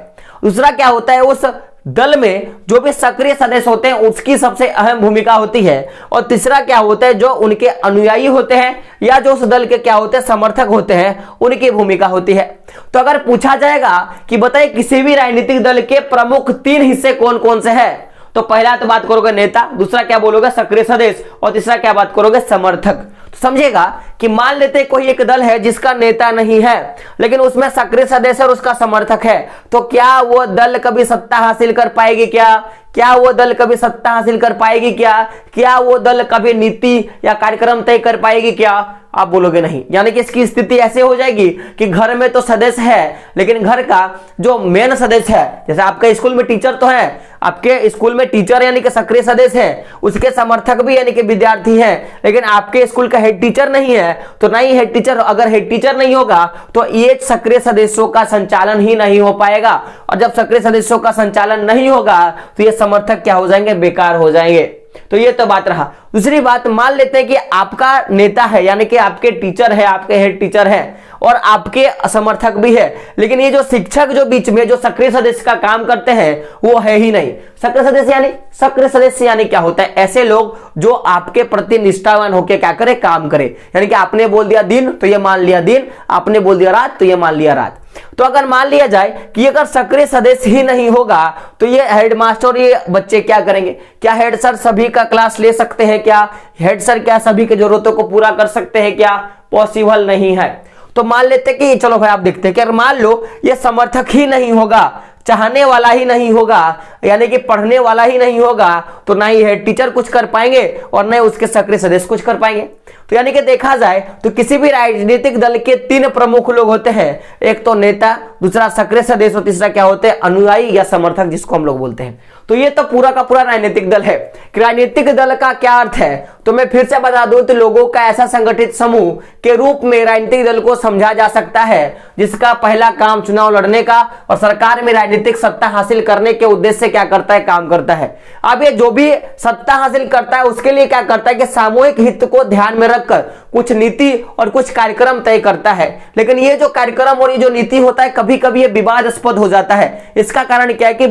दूसरा क्या होता है, उस दल में जो भी सक्रिय सदस्य होते हैं उसकी सबसे अहम भूमिका होती है। और तीसरा क्या होता है, जो उनके अनुयायी होते हैं या जो उस दल के क्या होते हैं, समर्थक होते हैं, उनकी भूमिका होती है। तो अगर पूछा जाएगा कि बताइए किसी भी राजनीतिक दल के प्रमुख तीन हिस्से कौन कौन से हैं, तो पहला तो बात करोगे नेता, दूसरा क्या बोलोगे सक्रिय सदस्य, और तीसरा क्या बात करोगे समर्थक। तो समझेगा कि मान लेते कोई एक दल है जिसका नेता नहीं है लेकिन उसमें सक्रिय सदस्य और उसका समर्थक है, तो क्या वो दल कभी सत्ता हासिल कर पाएगी? क्या वो दल कभी सत्ता हासिल कर पाएगी? क्या वो दल कभी नीति या कार्यक्रम तय कर पाएगी? क्या आप बोलोगे नहीं। यानी कि इसकी स्थिति ऐसे हो जाएगी कि घर में तो सदस्य है लेकिन घर का जो मेन सदस्य है, जैसे आपके स्कूल में टीचर तो है, आपके स्कूल में टीचर यानी कि सक्रिय सदस्य है, उसके समर्थक भी यानी कि विद्यार्थी हैं, लेकिन आपके स्कूल का हेड टीचर नहीं है। तो नहीं हेड टीचर, अगर हेड टीचर नहीं होगा तो ये सक्रिय सदस्यों का संचालन ही नहीं हो पाएगा। और जब सक्रिय सदस्यों का संचालन नहीं होगा तो ये समर्थक क्या हो जाएंगे, बेकार हो जाएंगे। तो ये तो बात रहा। दूसरी बात, मान लेते हैं कि आपका नेता है, यानी कि आपके टीचर है, आपके हेड टीचर है और आपके समर्थक भी है, लेकिन ये जो शिक्षक जो बीच में जो सक्रिय सदस्य का काम करते हैं वो है ही नहीं। सक्रिय सदस्य यानी क्या होता है? ऐसे लोग जो आपके प्रति निष्ठावान होकर क्या करे, काम करे। यानी कि आपने बोल दिया दिन तो ये मान लिया दिन, आपने बोल दिया रात तो ये मान लिया रात। तो अगर मान लिया जाए कि अगर सक्रिय सदस्य ही नहीं होगा तो ये हेडमास्टर और ये बच्चे क्या करेंगे? क्या हेड सर सभी का क्लास ले सकते हैं? क्या हेड सर क्या सभी की जरूरतों को पूरा कर सकते हैं? क्या पॉसिबल नहीं है। तो मान लेते हैं कि चलो भाई आप देखते हैं कि अगर मान लो ये समर्थक ही नहीं होगा, चाहने वाला ही नहीं होगा, यानी कि पढ़ने वाला ही नहीं होगा, तो ना ही हेड टीचर कुछ कर पाएंगे और न उसके सक्रिय सदस्य कुछ कर पाएंगे। तो यानी कि देखा जाए तो किसी भी राजनीतिक दल के तीन प्रमुख लोग होते हैं, एक तो नेता, दूसरा सक्रिय सदस्य और तीसरा क्या होते हैं? अनुयायी या समर्थक, जिसको हम लोग बोलते हैं। तो ये तो पूरा का पूरा राजनीतिक दल है। कि राजनीतिक दल का क्या अर्थ है, तो मैं फिर से बता दूं तो लोगों का ऐसा संगठित समूह के रूप में राजनीतिक दल को समझा जा सकता है, जिसका पहला काम चुनाव लड़ने का और सरकार में राजनीतिक सत्ता हासिल करने के उद्देश्य से क्या करता है, काम करता है। अब ये जो भी सत्ता हासिल करता है उसके लिए क्या करता है कि सामूहिक हित को ध्यान में रखकर कुछ नीति और कुछ कार्यक्रम तय करता है। लेकिन ये जो कार्यक्रम और ये जो नीति होता है कभी कभी ये विवादास्पद हो जाता है। इसका कारण क्या है कि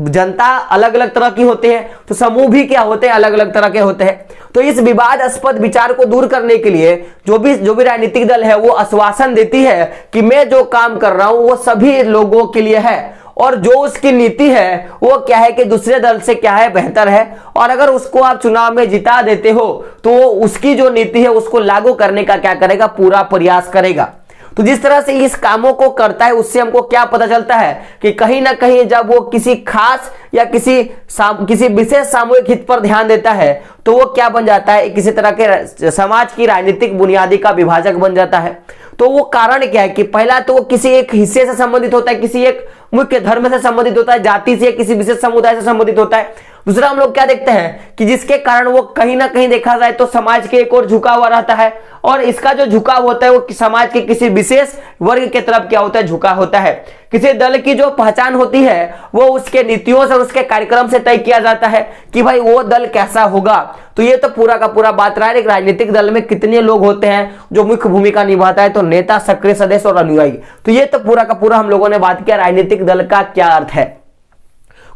जनता अलग अलग तरह की होती है, तो समूह भी क्या होते हैं, अलग अलग तरह के होते हैं। तो इस विवादास्पद विचार को दूर करने के लिए जो भी राजनीतिक दल है वो आश्वासन देती है कि मैं जो काम कर रहा हूं वो सभी लोगों के लिए है, और जो उसकी नीति है वो क्या है कि दूसरे दल से क्या है, बेहतर है। और अगर उसको आप चुनाव में जिता देते हो तो वो उसकी जो नीति है उसको लागू करने का क्या करेगा, पूरा प्रयास करेगा। तो जिस तरह से इस कामों को करता है उससे हमको क्या पता चलता है कि कहीं ना कहीं जब वो किसी खास या किसी विशेष सामूहिक हित पर ध्यान देता है तो वो क्या बन जाता है, किसी तरह के समाज की राजनीतिक बुनियादी का विभाजक बन जाता है। तो वो कारण क्या है कि पहला तो वो किसी एक हिस्से से संबंधित होता है, किसी एक मुख्य धर्म से संबंधित होता है, जाति से, किसी विशेष समुदाय से संबंधित होता है। दूसरा हम लोग क्या देखते हैं कि जिसके कारण वो कहीं ना कहीं देखा जाए तो समाज के एक और झुका हुआ रहता है, और इसका जो झुकाव होता है वो समाज के किसी विशेष वर्ग के तरफ क्या होता है, झुका होता है। किसी दल की जो पहचान होती है वो उसके नीतियों से और उसके कार्यक्रम से तय किया जाता है कि भाई वो दल कैसा होगा। तो ये तो पूरा का पूरा बात रहा है। एक राजनीतिक दल में कितने लोग होते हैं जो मुख्य भूमिका निभाता है, तो नेता, सक्रिय सदस्य और अनुयायी। तो ये तो पूरा का पूरा हम लोगों ने बात किया राजनीतिक दल का क्या अर्थ है।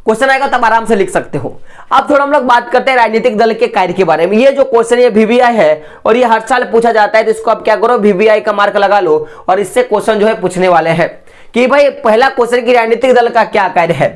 क्वेश्चन आएगा तब आराम से लिख सकते हो। अब थोड़ा हम लोग बात करते हैं राजनीतिक दल के कार्य के बारे में। ये जो क्वेश्चन ये VVI है और ये हर साल पूछा जाता है, तो इसको आप क्या करो, VVI का मार्क लगा लो और इससे क्वेश्चन जो है पूछने वाले हैं कि भाई पहला क्वेश्चन की राजनीतिक दल का क्या कार्य है।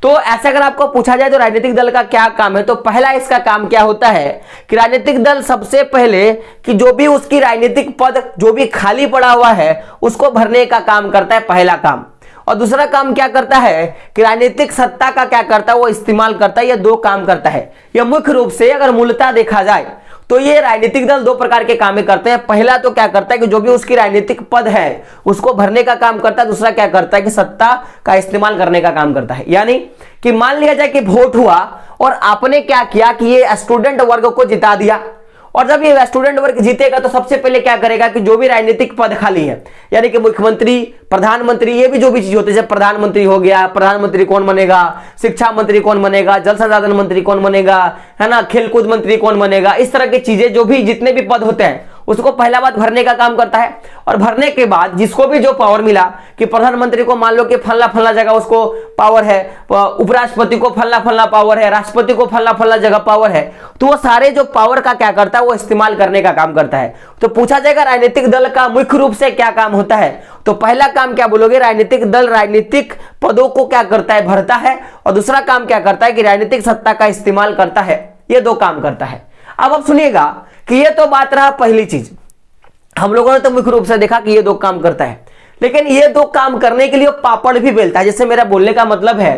तो ऐसे अगर आपको पूछा जाए तो राजनीतिक दल का क्या काम है, तो पहला इसका काम क्या होता है कि राजनीतिक दल सबसे पहले कि जो भी उसकी राजनीतिक पद जो भी खाली पड़ा हुआ है उसको भरने का काम करता है, पहला काम। और दूसरा काम क्या करता है कि राजनीतिक सत्ता का क्या करता है, वो इस्तेमाल करता है। ये दो काम करता है। यह मुख्य रूप से अगर मूलतः देखा जाए तो ये राजनीतिक दल दो प्रकार के काम करते हैं। पहला तो क्या करता है कि जो भी उसकी राजनीतिक पद है उसको भरने का काम करता है। दूसरा क्या करता है कि सत्ता का इस्तेमाल करने का काम करता है। यानी कि मान लिया जाए कि वोट हुआ और आपने क्या किया कि ये स्टूडेंट वर्ग को जिता दिया, और जब ये स्टूडेंट वर्ग जीतेगा तो सबसे पहले क्या करेगा कि जो भी राजनीतिक पद खाली है, यानी कि मुख्यमंत्री, प्रधानमंत्री, ये भी जो भी चीज होती है, जैसे प्रधानमंत्री हो गया, प्रधानमंत्री कौन बनेगा, शिक्षा मंत्री कौन बनेगा, जल संसाधन मंत्री कौन बनेगा, है ना, खेलकूद मंत्री कौन बनेगा, इस तरह की चीजें जो भी जितने भी पद होते हैं उसको पहला बात भरने का काम करता है। और भरने के बाद जिसको भी जो पावर मिला कि प्रधानमंत्री को मान लो कि फल्ला फल्ला जगह उसको पावर है, उपराष्ट्रपति को फल्ला फल्ला पावर है, राष्ट्रपति को फल्ला फल्ला जगह पावर है, तो वो सारे जो पावर का क्या करता है वो इस्तेमाल करने का काम करता है। तो पूछा जाएगा राजनीतिक दल का मुख्य रूप से क्या काम होता है, तो पहला काम क्या बोलोगे, राजनीतिक दल राजनीतिक पदों को क्या करता है, भरता है। और दूसरा काम क्या करता है कि राजनीतिक सत्ता का इस्तेमाल करता है। ये दो काम करता है। अब आप सुनिएगा कि ये तो बात रहा पहली चीज, हम लोगों ने तो मुख्य रूप से देखा कि ये दो काम करता है, लेकिन ये दो काम करने के लिए पापड़ भी बेलता है। जैसे मेरा बोलने का मतलब है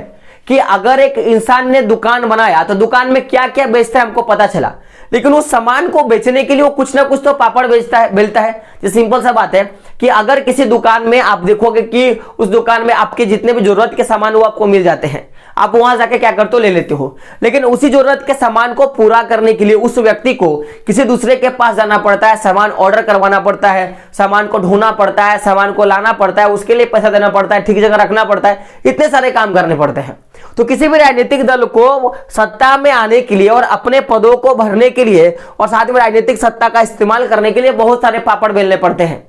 कि अगर एक इंसान ने दुकान बनाया तो दुकान में क्या क्या बेचता है हमको पता चला, लेकिन उस सामान को बेचने के लिए वो कुछ ना कुछ तो पापड़ बेलता है। जैसे सिंपल सा बात है कि अगर किसी दुकान में आप देखोगे कि उस दुकान में आपके जितने भी जरूरत के सामान वो आपको मिल जाते हैं। आप वहां जाके क्या करते हो, ले लेते हो। लेकिन उसी जरूरत के सामान को पूरा करने के लिए उस व्यक्ति को किसी दूसरे के पास जाना पड़ता है, सामान ऑर्डर करवाना पड़ता है, सामान को ढूंढना पड़ता है, सामान को लाना पड़ता है, उसके लिए पैसा देना पड़ता है, ठीक जगह रखना पड़ता है, इतने सारे काम करने पड़ते हैं। तो किसी भी राजनीतिक दल को सत्ता में आने के लिए और अपने पदों को भरने के लिए और साथ में राजनीतिक सत्ता का इस्तेमाल करने के लिए बहुत सारे पापड़ बेलने पड़ते हैं।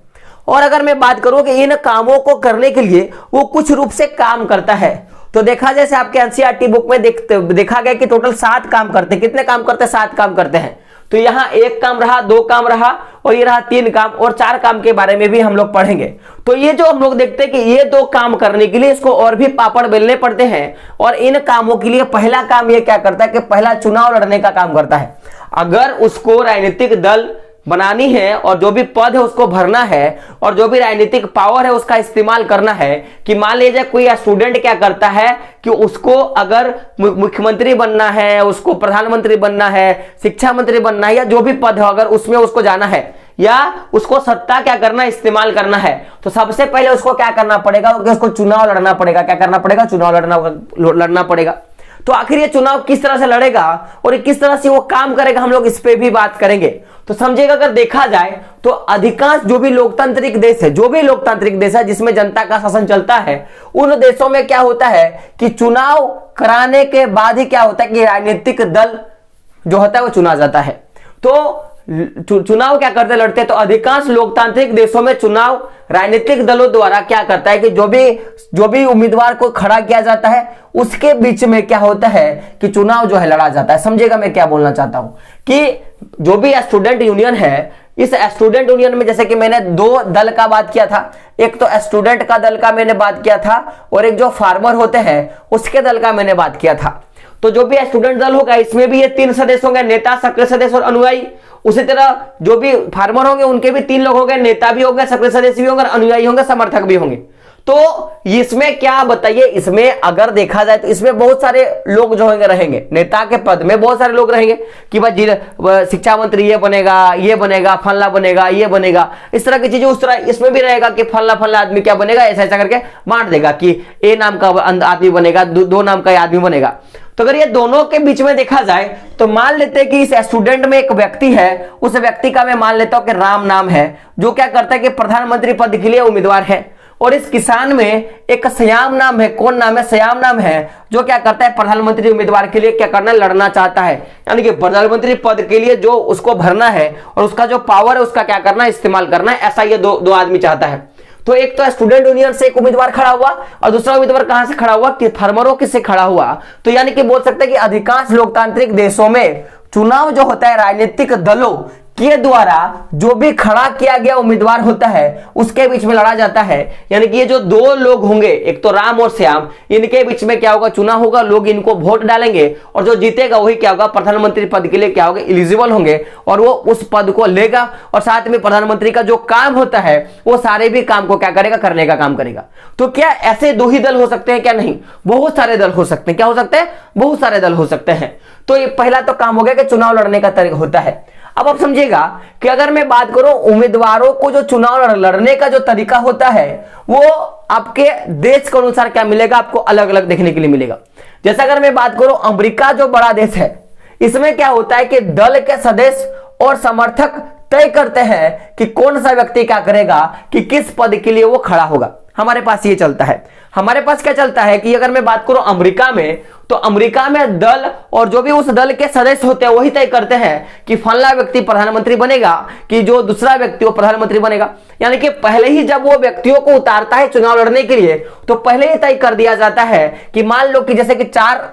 और अगर मैं बात करूं कि इन कामों को करने के लिए वो कुछ रूप से काम करता है, तो देखा जैसे आपके एनसीईआरटी बुक में देखा गया कि टोटल 7 काम करते हैं। कितने काम करते हैं? 7 काम करते हैं। तो यहां 1 काम रहा, 2 काम रहा और ये रहा 3 काम, और 4 काम के बारे में भी हम लोग पढ़ेंगे। तो ये जो हम लोग देखते हैं कि ये 2 काम करने के लिए इसको और भी पापड़ बेलने पड़ते हैं। और इन कामों के लिए पहला काम ये क्या करता है कि पहला चुनाव लड़ने का काम करता है। अगर उसको राजनीतिक दल बनानी है और जो भी पद है उसको भरना है और जो भी राजनीतिक पावर है उसका इस्तेमाल करना है, कि मान लीजिए कोई स्टूडेंट क्या करता है कि उसको अगर मुख्यमंत्री बनना है, उसको प्रधानमंत्री बनना है, शिक्षा मंत्री बनना है, या जो भी पद है अगर उसमें उसको जाना है या उसको सत्ता क्या करना, इस्तेमाल करना है, तो सबसे पहले उसको क्या करना पड़ेगा कि उसको चुनाव लड़ना पड़ेगा। क्या करना पड़ेगा? चुनाव लड़ना पड़ेगा। तो आखिर ये चुनाव किस तरह से लड़ेगा और किस तरह से वो काम करेगा, हम लोग इस पे भी बात करेंगे। तो समझिएगा, अगर देखा जाए तो अधिकांश जो भी लोकतांत्रिक देश है जिसमें जनता का शासन चलता है, उन देशों में क्या होता है कि चुनाव कराने के बाद ही क्या होता है कि राजनीतिक दल जो होता है वो चुना जाता है। तो चुनाव क्या करते लड़ते हैं, तो अधिकांश लोकतांत्रिक देशों में चुनाव राजनीतिक दलों द्वारा क्या करता है कि जो भी उम्मीदवार को खड़ा किया जाता है उसके बीच में क्या होता है कि चुनाव जो है लड़ा जाता है। समझिएगा मैं क्या बोलना चाहता हूं कि जो भी स्टूडेंट यूनियन है, इस स्टूडेंट यूनियन में जैसे कि मैंने 2 दल का बात किया था, एक तो स्टूडेंट का दल का मैंने बात किया था और एक जो फार्मर होते हैं उसके दल का मैंने बात किया था। तो जो भी स्टूडेंट दल होगा इसमें भी ये 3 सदस्य होंगे, नेता, सक्रिय सदस्य और अनुयायी। उसी तरह जो भी फार्मर होंगे उनके भी 3 लोग होंगे, नेता भी होंगे, सक्रिय सदस्य भी होंगे, अनुयायी होंगे, समर्थक भी होंगे। तो इसमें क्या बताइए, इसमें अगर देखा जाए तो इसमें बहुत सारे लोग जो होंगे रहेंगे, नेता के पद में बहुत सारे लोग रहेंगे कि भाई शिक्षा मंत्री ये बनेगा, फलना बनेगा, ये बनेगा, इस तरह की चीजें। उस तरह इसमें भी रहेगा कि फलना आदमी क्या बनेगा, ऐसा ऐसा करके बांट देगा कि ए नाम का आदमी बनेगा, 2 नाम का आदमी बनेगा। तो अगर ये दोनों के बीच में देखा जाए तो मान लेते हैं कि इस स्टूडेंट में एक व्यक्ति है, उस व्यक्ति का मैं मान लेता हूं कि राम नाम है, जो क्या करता है कि प्रधानमंत्री पद के लिए उम्मीदवार है। और इस किसान में एक श्याम नाम है, कौन नाम है? श्याम नाम है, जो क्या करता है प्रधानमंत्री उम्मीदवार के लिए क्या करना, लड़ना चाहता है। यानी कि प्रधानमंत्री पद के लिए जो उसको भरना है और उसका जो पावर है उसका क्या करना, इस्तेमाल करना है, ऐसा ये दो आदमी चाहता है। तो एक तो स्टूडेंट यूनियन से एक उम्मीदवार खड़ा हुआ और दूसरा उम्मीदवार कहां से खड़ा हुआ कि फार्मरों से खड़ा हुआ। तो यानी कि बोल सकते हैं कि अधिकांश लोकतांत्रिक देशों में चुनाव जो होता है राजनीतिक दलों के द्वारा जो भी खड़ा किया गया उम्मीदवार होता है उसके बीच में लड़ा जाता है। यानी कि ये जो 2 लोग होंगे, एक तो राम और श्याम, इनके बीच में क्या होगा, चुनाव होगा, लोग इनको वोट डालेंगे और जो जीतेगा वही क्या होगा, प्रधानमंत्री पद के लिए क्या होगा, एलिजिबल होंगे और वो उस पद को लेगा। और साथ में प्रधानमंत्री का जो काम होता है वो सारे भी काम को क्या करेगा, करने का काम करेगा। तो क्या ऐसे 2 ही दल हो सकते हैं? क्या नहीं, बहुत सारे दल हो सकते हैं। क्या हो सकते हैं? बहुत सारे दल हो सकते हैं। तो ये पहला तो काम हो गया कि चुनाव लड़ने का तरीका होता है। अब आप समझिएगा कि अगर मैं बात करूं उम्मीदवारों को जो चुनाव लड़ने का जो तरीका होता है वो आपके देश के अनुसार क्या मिलेगा, आपको अलग अलग देखने के लिए मिलेगा। जैसे अगर मैं बात करूं अमेरिका जो बड़ा देश है, इसमें क्या होता है कि दल के सदस्य और समर्थक तय करते हैं कि कौन सा व्यक्ति क्या करेगा, कि किस पद के लिए वो खड़ा होगा। हमारे पास ये चलता है। हमारे पास क्या चलता है कि अगर मैं बात करूं अमेरिका में, तो अमेरिका में दल और जो भी उस दल के सदस्य होते हैं वही तय करते हैं कि फला व्यक्ति प्रधानमंत्री बनेगा कि जो दूसरा व्यक्ति वो प्रधानमंत्री बनेगा। यानी कि पहले ही जब वो व्यक्तियों को उतारता है चुनाव लड़ने के लिए तो पहले ही तय कर दिया जाता है कि मान लो कि जैसे कि 4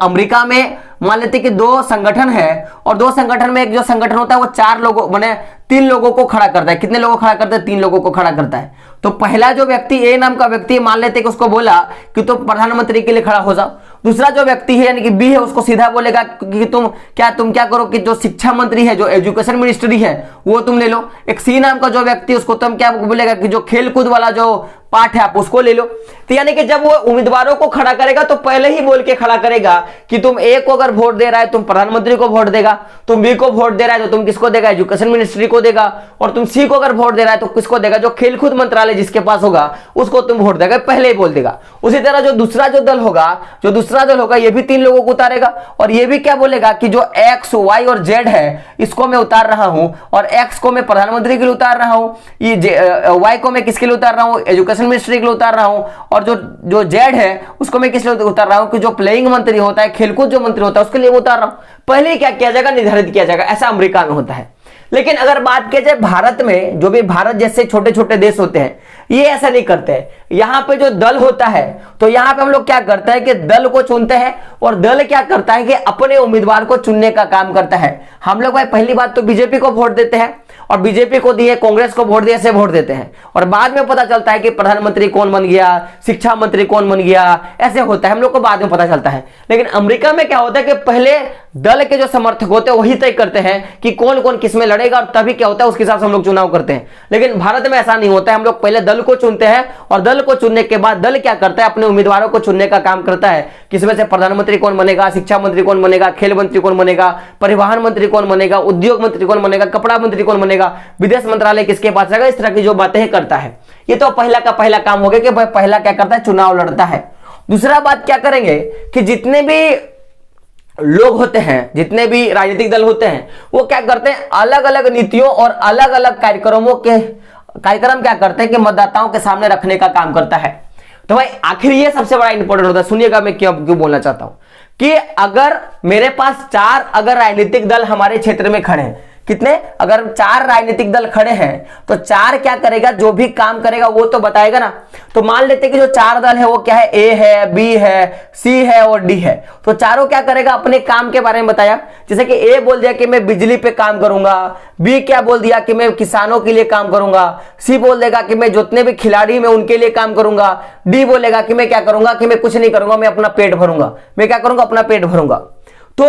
अमेरिका में मान लेते कि 2 संगठन है और 2 संगठन में एक जो संगठन होता है वो 4 लोगों माने 3 लोगों को खड़ा करता है। कितने लोगों को खड़ा करता है? 3 लोगों को खड़ा करता है। तो पहला जो व्यक्ति ए नाम का व्यक्ति मान लेते कि उसको बोला कि तुम प्रधानमंत्री के लिए खड़ा हो जाओ। दूसरा जो व्यक्ति है यानी कि बी है उसको सीधा बोलेगा कि तुम क्या करो कि जो शिक्षा मंत्री है, जो एजुकेशन मिनिस्ट्री है वो तुम ले लो। एक सी नाम का जो व्यक्ति उसको तुम क्या बोलेगा कि जो खेल कूद वाला जो पार्ट है, आप उसको ले लो। तो यानी कि जब वो उम्मीदवारों को खड़ा करेगा तो पहले ही बोल के खड़ा करेगा कि तुम ए को अगर वोट दे रहा है तुम प्रधानमंत्री को वोट देगा, तुम बी को वोट दे रहा है तो तुम किसको देगा, एजुकेशन मिनिस्ट्री को देगा, और तुम सी को अगर वोट दे रहा है तो किसको देगा, जो खेलकूद मंत्रालय जिसके पास होगा उसको तुम वोट देगा, पहले ही बोल देगा। उसी तरह जो दूसरा दल होगा ये भी 3 लोगों को उतारेगा, और ये भी क्या बोलेगा कि जो एक्स वाई और जेड है इसको मैं उतार रहा हूं, और एक्स को मैं प्रधानमंत्री के लिए उतार रहा हूं, ये वाई को मैं किसके लिए उतार रहा हूं, एजुकेशन मिनिस्ट्री के लिए उतार रहा हूं, और जो जेड है उसको मैं किस लिए उतार रहा हूं कि जो प्लेइंग मंत्री होता है, खेलकूद जो मंत्री होता है उसके लिए उतार रहा हूं। पहले ही क्या किया जाएगा, निर्धारित किया जाएगा। ऐसा अमेरिका में होता है। लेकिन अगर बात की जाए भारत में, जो भी भारत जैसे छोटे छोटे देश होते हैं ये ऐसा नहीं करते हैं। यहां पे जो दल होता है तो यहां पे हम लोग क्या करते हैं कि दल को चुनते हैं, और दल क्या करता है कि अपने उम्मीदवार को चुनने का काम करता है। हम लोग भाई पहली बात तो बीजेपी को वोट देते हैं, और बीजेपी को दिए, कांग्रेस को वोट दिए, ऐसे वोट देते हैं, और बाद में पता चलता है कि प्रधानमंत्री कौन बन गया, शिक्षा मंत्री कौन बन गया, ऐसे होता है, हम लोग को बाद में पता चलता है। लेकिन अमेरिका में क्या होता है कि पहले दल के जो समर्थक होते हैं वही तय करते हैं कि कौन कौन किसमें लड़ेगा, और तभी क्या होता है उसके हिसाब से हम लोग चुनाव करते हैं। लेकिन भारत में ऐसा नहीं होता है, हम लोग पहले दल को चुनते हैं, और दल को चुनने के बाद दल क्या करता है, अपने उम्मीदवारों को चुनने का काम करता है, किसमें से प्रधानमंत्री कौन बनेगा, शिक्षा मंत्री कौन बनेगा, खेल मंत्री कौन बनेगा, परिवहन मंत्री कौन बनेगा, उद्योग मंत्री कौन बनेगा, कपड़ा मंत्री कौन बनेगा, विदेश मंत्रालय किसके पास रहेगा, इस तरह की जो बातें करता है। ये तो पहला का पहला काम हो गया कि भाई पहला क्या करता है, चुनाव लड़ता है। दूसरा बात क्या करेंगे कि जितने भी लोग होते हैं, जितने भी राजनीतिक दल होते हैं वो क्या करते हैं, अलग अलग नीतियों और अलग अलग कार्यक्रम क्या करते हैं कि मतदाताओं के सामने रखने का काम करता है। तो भाई आखिर ये सबसे बड़ा इंपॉर्टेंट होता है। सुनिएगा मैं क्यों बोलना चाहता हूं कि अगर मेरे पास 4 अगर राजनीतिक दल हमारे क्षेत्र में खड़े हैं, कितने, अगर 4 राजनीतिक दल खड़े हैं तो 4 क्या करेगा, जो भी काम करेगा वो तो बताएगा ना। तो मान लेते कि जो 4 दल है वो क्या है, ए है, बी है, सी है और डी है। तो चारों क्या करेगा, अपने काम के बारे में बताया। जैसे कि ए बोल दिया कि मैं बिजली पे काम करूंगा, बी क्या बोल दिया कि मैं किसानों के लिए काम करूंगा, सी बोल देगा कि मैं जितने भी खिलाड़ी मैं उनके लिए काम करूंगा, डी बोलेगा कि मैं क्या करूंगा, कि मैं कुछ नहीं करूंगा, मैं अपना पेट भरूंगा, मैं क्या करूंगा, अपना पेट भरूंगा। तो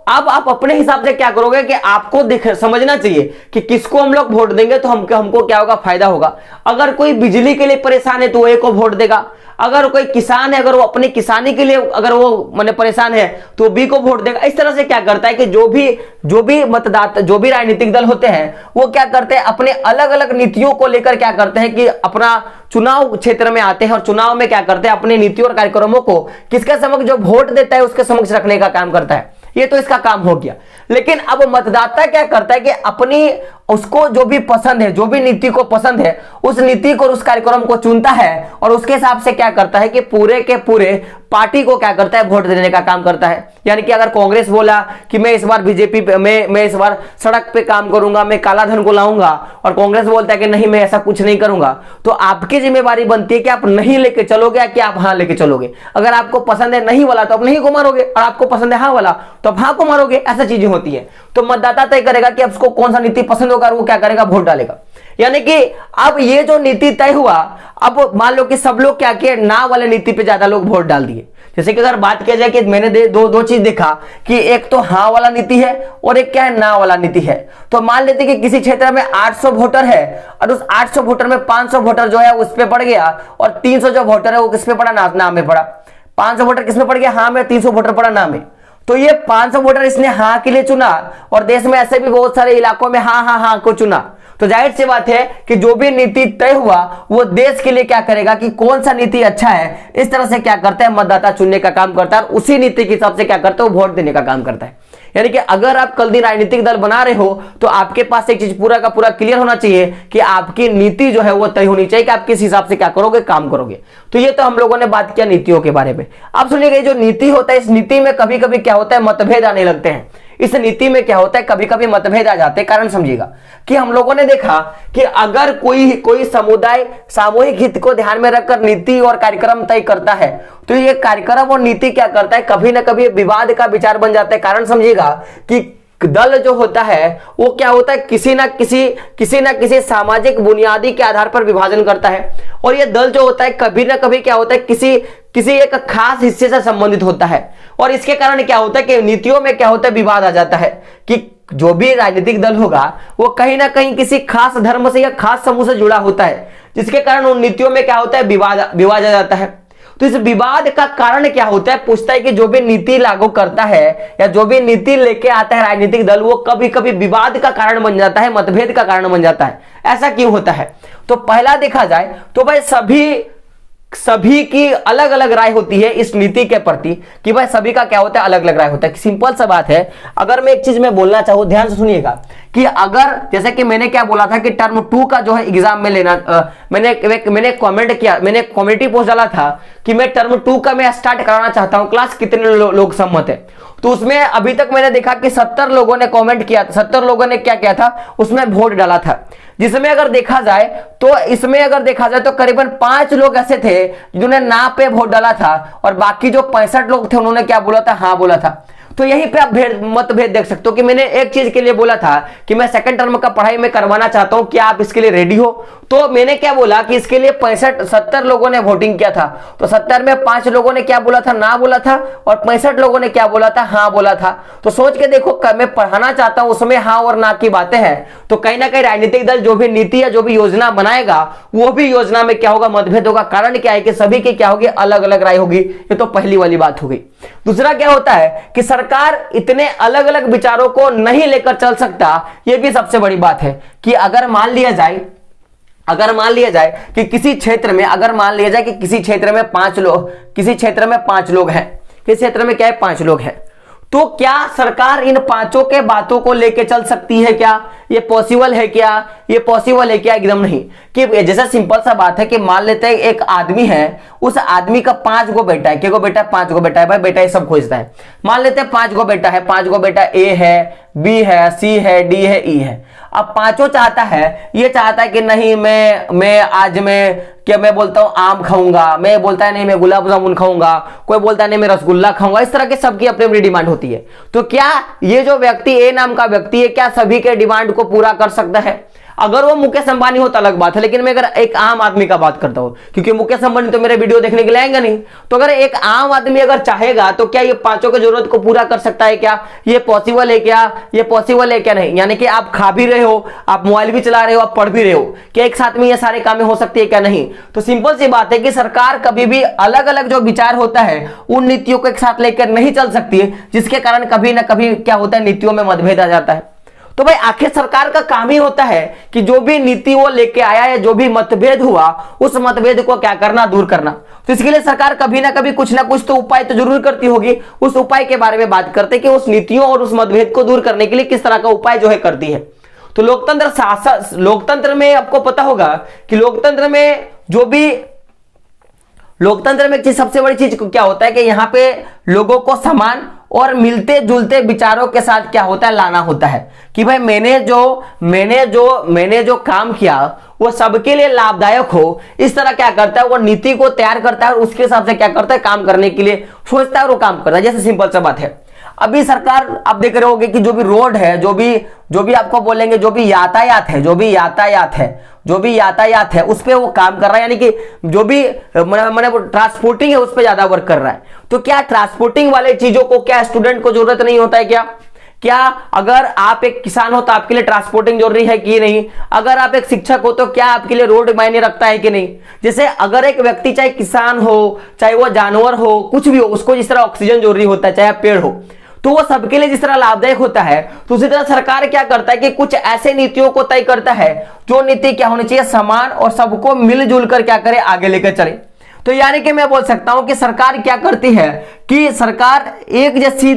अब आप अपने हिसाब से क्या करोगे कि आपको समझना चाहिए कि किसको हम लोग वोट देंगे तो हमको क्या होगा, फायदा होगा। अगर कोई बिजली के लिए परेशान है तो ए को वोट देगा, अगर कोई किसान है, अगर वो अपनी किसानी के लिए अगर वो माने परेशान है तो बी को वोट देगा। इस तरह से क्या करता है कि जो भी मतदाता, जो भी राजनीतिक दल होते हैं वो क्या करते हैं, अपने अलग अलग नीतियों को लेकर क्या करते हैं कि अपना चुनाव क्षेत्र में आते हैं, और चुनाव में क्या करते हैं, अपने नीतियों और कार्यक्रमों को किसके समक्ष, जो वोट देता है उसके समक्ष रखने का काम करता है। ये तो इसका काम हो गया। लेकिन अब मतदाता क्या करता है कि अपनी उसको जो भी पसंद है, जो भी नीति को पसंद है, उस नीति को, उस कार्यक्रम को चुनता है, और उसके हिसाब से क्या करता है कि पूरे के पूरे पार्टी को क्या करता है, वोट देने का काम करता है। यानी कि अगर कांग्रेस बोला कि मैं इस बार बीजेपी पे, मैं इस बार सड़क पे काम करूंगा, मैं काला धन को लाऊंगा, और कांग्रेस बोलता है कि नहीं मैं ऐसा कुछ नहीं करूंगा, तो आपकी जिम्मेवारी बनती है कि आप नहीं लेके चलोगे या कि आप हाँ लेके चलोगे। अगर आपको पसंद है नहीं वाला तो आप नहीं को मारोगे, और आपको पसंद है हाँ वाला तो आप हाँ को मारोगे। ऐसा चीजें होती है। तो मतदाता तय करेगा कि उसको कौन सा नीति पसंद होगा, वो क्या करेगा, वोट डालेगा। यानी कि अब ये जो नीति तय हुआ, अब मान लो कि सब लोग क्या किए, ना वाले नीति पे ज्यादा लोग वोट डाल दिए। जैसे कि अगर बात किया जाए कि मैंने दो चीज देखा कि एक तो हाँ वाला नीति है और एक क्या है, ना वाला नीति है। तो मान लेते कि किसी क्षेत्र में 800 वोटर है, और उस 800 वोटर में 500 वोटर जो है उस पे पड़ गया, और 300 जो वोटर है वो किस पे पड़ा, ना में पड़ा। 500 वोटर किस में पड़ गया, हाँ में, 300 वोटर पड़ा ना में। तो ये 500 वोटर इसने हाँ के लिए चुना, और देश में ऐसे भी बहुत सारे इलाकों में हाँ को चुना। तो जाहिर सी बात है कि जो भी नीति तय हुआ वो देश के लिए क्या करेगा कि कौन सा नीति अच्छा है, इस तरह से क्या करता है, मतदाता चुनने का काम करता है, और उसी नीति के हिसाब से क्या करता है, वो वोट देने का काम करता है। यानी कि अगर आप कल दिन राजनीतिक दल बना रहे हो तो आपके पास एक चीज पूरा का पूरा क्लियर होना चाहिए कि आपकी नीति जो है वो तय होनी चाहिए कि आप किस हिसाब से क्या करोगे, काम करोगे। तो ये तो हम लोगों ने बात किया नीतियों के बारे में। अब सुनिएगा, जो नीति होता है, इस नीति में कभी कभी क्या होता है, मतभेद आने लगते हैं। इस नीति में क्या होता है, कभी कभी मतभेद आ जाते हैं। कारण समझिएगा कि हम लोगों ने देखा कि अगर कोई समुदाय सामूहिक हित को ध्यान में रखकर नीति और कार्यक्रम तय करता है तो ये कार्यक्रम और नीति क्या करता है, कभी ना कभी विवाद का विचार बन जाता है। कारण समझिएगा कि दल जो होता है वो क्या होता है, किसी ना किसी सामाजिक बुनियादी के आधार पर विभाजन करता है, और ये दल जो होता है कभी ना कभी क्या होता है, किसी एक खास हिस्से से संबंधित होता है। और इसके कारण क्या होता है कि नीतियों में क्या होता है, विवाद आ जाता है कि जो भी राजनीतिक दल होगा वो कहीं ना कहीं किसी खास धर्म से या खास समूह से जुड़ा होता है। जिसके कारण उन नीतियों में क्या होता है, विवाद आ जाता है। तो इस विवाद का कारण क्या होता है, पूछता है कि जो भी नीति लागू करता है या जो भी नीति लेके आता है राजनीतिक दल, वो कभी कभी विवाद का कारण बन जाता है, मतभेद का कारण बन जाता है। ऐसा क्यों होता है? तो पहला देखा जाए तो भाई सभी की अलग अलग राय होती है इस नीति के प्रति, कि भाई सभी का क्या होता है, अलग अलग राय होता है। सिंपल सा बात है, अगर मैं एक चीज में बोलना चाहूं, ध्यान से सुनिएगा, कि अगर जैसे कि मैंने क्या बोला था कि टर्म 2 का जो है एग्जाम में लेना, मैंने कमेंट किया, मैंने कम्युनिटी पोस्ट डाला था कि मैं टर्म 2 का मैं स्टार्ट कराना चाहता हूं, क्लास कितने लोग सम्मत है। तो उसमें अभी तक मैंने देखा कि 70 लोगों ने कमेंट किया, 70 लोगों ने क्या किया था, उसमें वोट डाला था। जिसमें अगर देखा जाए तो इसमें अगर देखा जाए तो करीबन 5 लोग ऐसे थे जिन्होंने ना पे वोट डाला था, और बाकी जो 65 लोग थे उन्होंने क्या बोला था, हाँ बोला था। तो यहीं पे आप मतभेद देख सकते हो कि मैंने एक चीज के लिए बोला था कि मैं सेकंड टर्म का पढ़ाई में करवाना चाहता हूं, क्या आप इसके लिए रेडी हो? तो मैंने क्या बोला कि इसके लिए 70 लोगों ने वोटिंग किया था, तो 70 में 5 लोगों ने क्या बोला था, ना बोला था, और 65 लोगों ने क्या बोला था, हाँ बोला था। तो सोच के देखो, मैं पढ़ाना चाहता हूं, उसमें हाँ और ना की बातें हैं, तो कहीं ना कहीं राजनीतिक दल जो भी नीति या जो भी योजना बनाएगा, वो भी योजना में क्या होगा, मतभेद होगा। कारण क्या है कि सभी की क्या होगी, अलग अलग राय होगी। ये तो पहली वाली बात हो गई। दूसरा क्या होता है कि सरकार इतने अलग अलग विचारों को नहीं लेकर चल सकता। यह भी सबसे बड़ी बात है कि अगर मान लिया जाए कि किसी क्षेत्र में, किसी क्षेत्र में 5 लोग, किसी क्षेत्र में 5 लोग हैं, किस क्षेत्र में क्या है, 5 लोग हैं, तो क्या सरकार इन 5 के बातों को लेके चल सकती है क्या? ये पॉसिबल है क्या? ये पॉसिबल है क्या? एकदम नहीं। कि जैसा सिंपल सा बात है कि मान लेते हैं एक आदमी है, उस आदमी का 5 गो बेटा है, क्या गो बेटा, 5 गो बेटा है। भाई बेटा ये सब खोजता है। मान लेते हैं 5 गो बेटा है, 5 गो बेटा, ए है, बी है, सी है, डी है, ई है। अब 5 चाहता है, ये चाहता है कि नहीं मैं आज क्या मैं बोलता हूं आम खाऊंगा, मैं बोलता है नहीं मैं गुलाब जामुन खाऊंगा, कोई बोलता है नहीं मैं रसगुल्ला खाऊंगा। इस तरह के सबकी अपनी अपनी डिमांड होती है। तो क्या ये जो व्यक्ति, ए नाम का व्यक्ति है, क्या सभी के डिमांड को पूरा कर सकता है? अगर वो मुकेश अंबानी होता अलग बात है, लेकिन मैं अगर एक आम आदमी का बात करता हूं, क्योंकि मुकेश अंबानी तो मेरे वीडियो देखने के लिए आएंगे नहीं, तो अगर एक आम आदमी अगर चाहेगा तो क्या ये 5 की जरूरत को पूरा कर सकता है क्या? ये पॉसिबल है क्या? ये पॉसिबल है क्या? नहीं। यानी कि आप खा भी रहे हो, आप मोबाइल भी चला रहे हो, आप पढ़ भी रहे हो, क्या एक साथ में ये सारे काम हो सकती है क्या? नहीं। तो सिंपल सी बात है कि सरकार कभी भी अलग अलग जो विचार होता है उन नीतियों को एक साथ लेकर नहीं चल सकती है, जिसके कारण कभी ना कभी क्या होता है, नीतियों में मतभेद आ जाता है। तो भाई आखिर सरकार का काम ही होता है कि जो भी नीति वो लेके आया या जो भी मतभेद हुआ, उस मतभेद को क्या करना, दूर करना। तो इसके लिए सरकार कभी ना कभी कुछ ना कुछ तो उपाय तो जरूर करती होगी। उस उपाय के बारे में बात करते हैं कि उस नीतियों और उस मतभेद को दूर करने के लिए किस तरह का उपाय जो है करती है। तो लोकतंत्र में आपको पता होगा कि लोकतंत्र में एक चीज, सबसे बड़ी चीज क्या होता है कि यहाँ पे लोगों को समान और मिलते जुलते विचारों के साथ क्या होता है, लाना होता है। कि भाई मैंने जो काम किया वो सबके लिए लाभदायक हो, इस तरह क्या करता है, वो नीति को तैयार करता है और उसके हिसाब से क्या करता है, काम करने के लिए सोचता है और वो काम करता है। जैसे सिंपल सा बात है, अभी सरकार आप देख रहे होंगे कि जो भी रोड है, जो भी आपको बोलेंगे, जो भी यातायात है उस पे वो काम कर रहा है। यानी कि जो भी मैंने ट्रांसपोर्टिंग है उस पे ज्यादा वर्क कर रहा है। तो क्या ट्रांसपोर्टिंग वाले चीजों को क्या स्टूडेंट को जरूरत नहीं होता है क्या अगर आप एक किसान हो तो आपके लिए ट्रांसपोर्टिंग जरूरी है कि नहीं? अगर आप एक शिक्षक हो तो क्या आपके लिए रोड मायने रखता है कि नहीं? जैसे अगर एक व्यक्ति चाहे किसान हो, चाहे वो जानवर हो, कुछ भी हो, उसको जिस तरह ऑक्सीजन जरूरी होता है, चाहे पेड़ हो, तो वो सबके लिए जिस तरह लाभदायक होता है, तो उसी तरह सरकार क्या करता है कि कुछ ऐसे नीतियों को तय करता है जो नीति क्या होनी चाहिए, समान और सबको मिलजुल कर क्या करे, आगे लेकर चले। तो यानी कि मैं बोल सकता हूं कि सरकार क्या करती है कि सरकार एक जैसी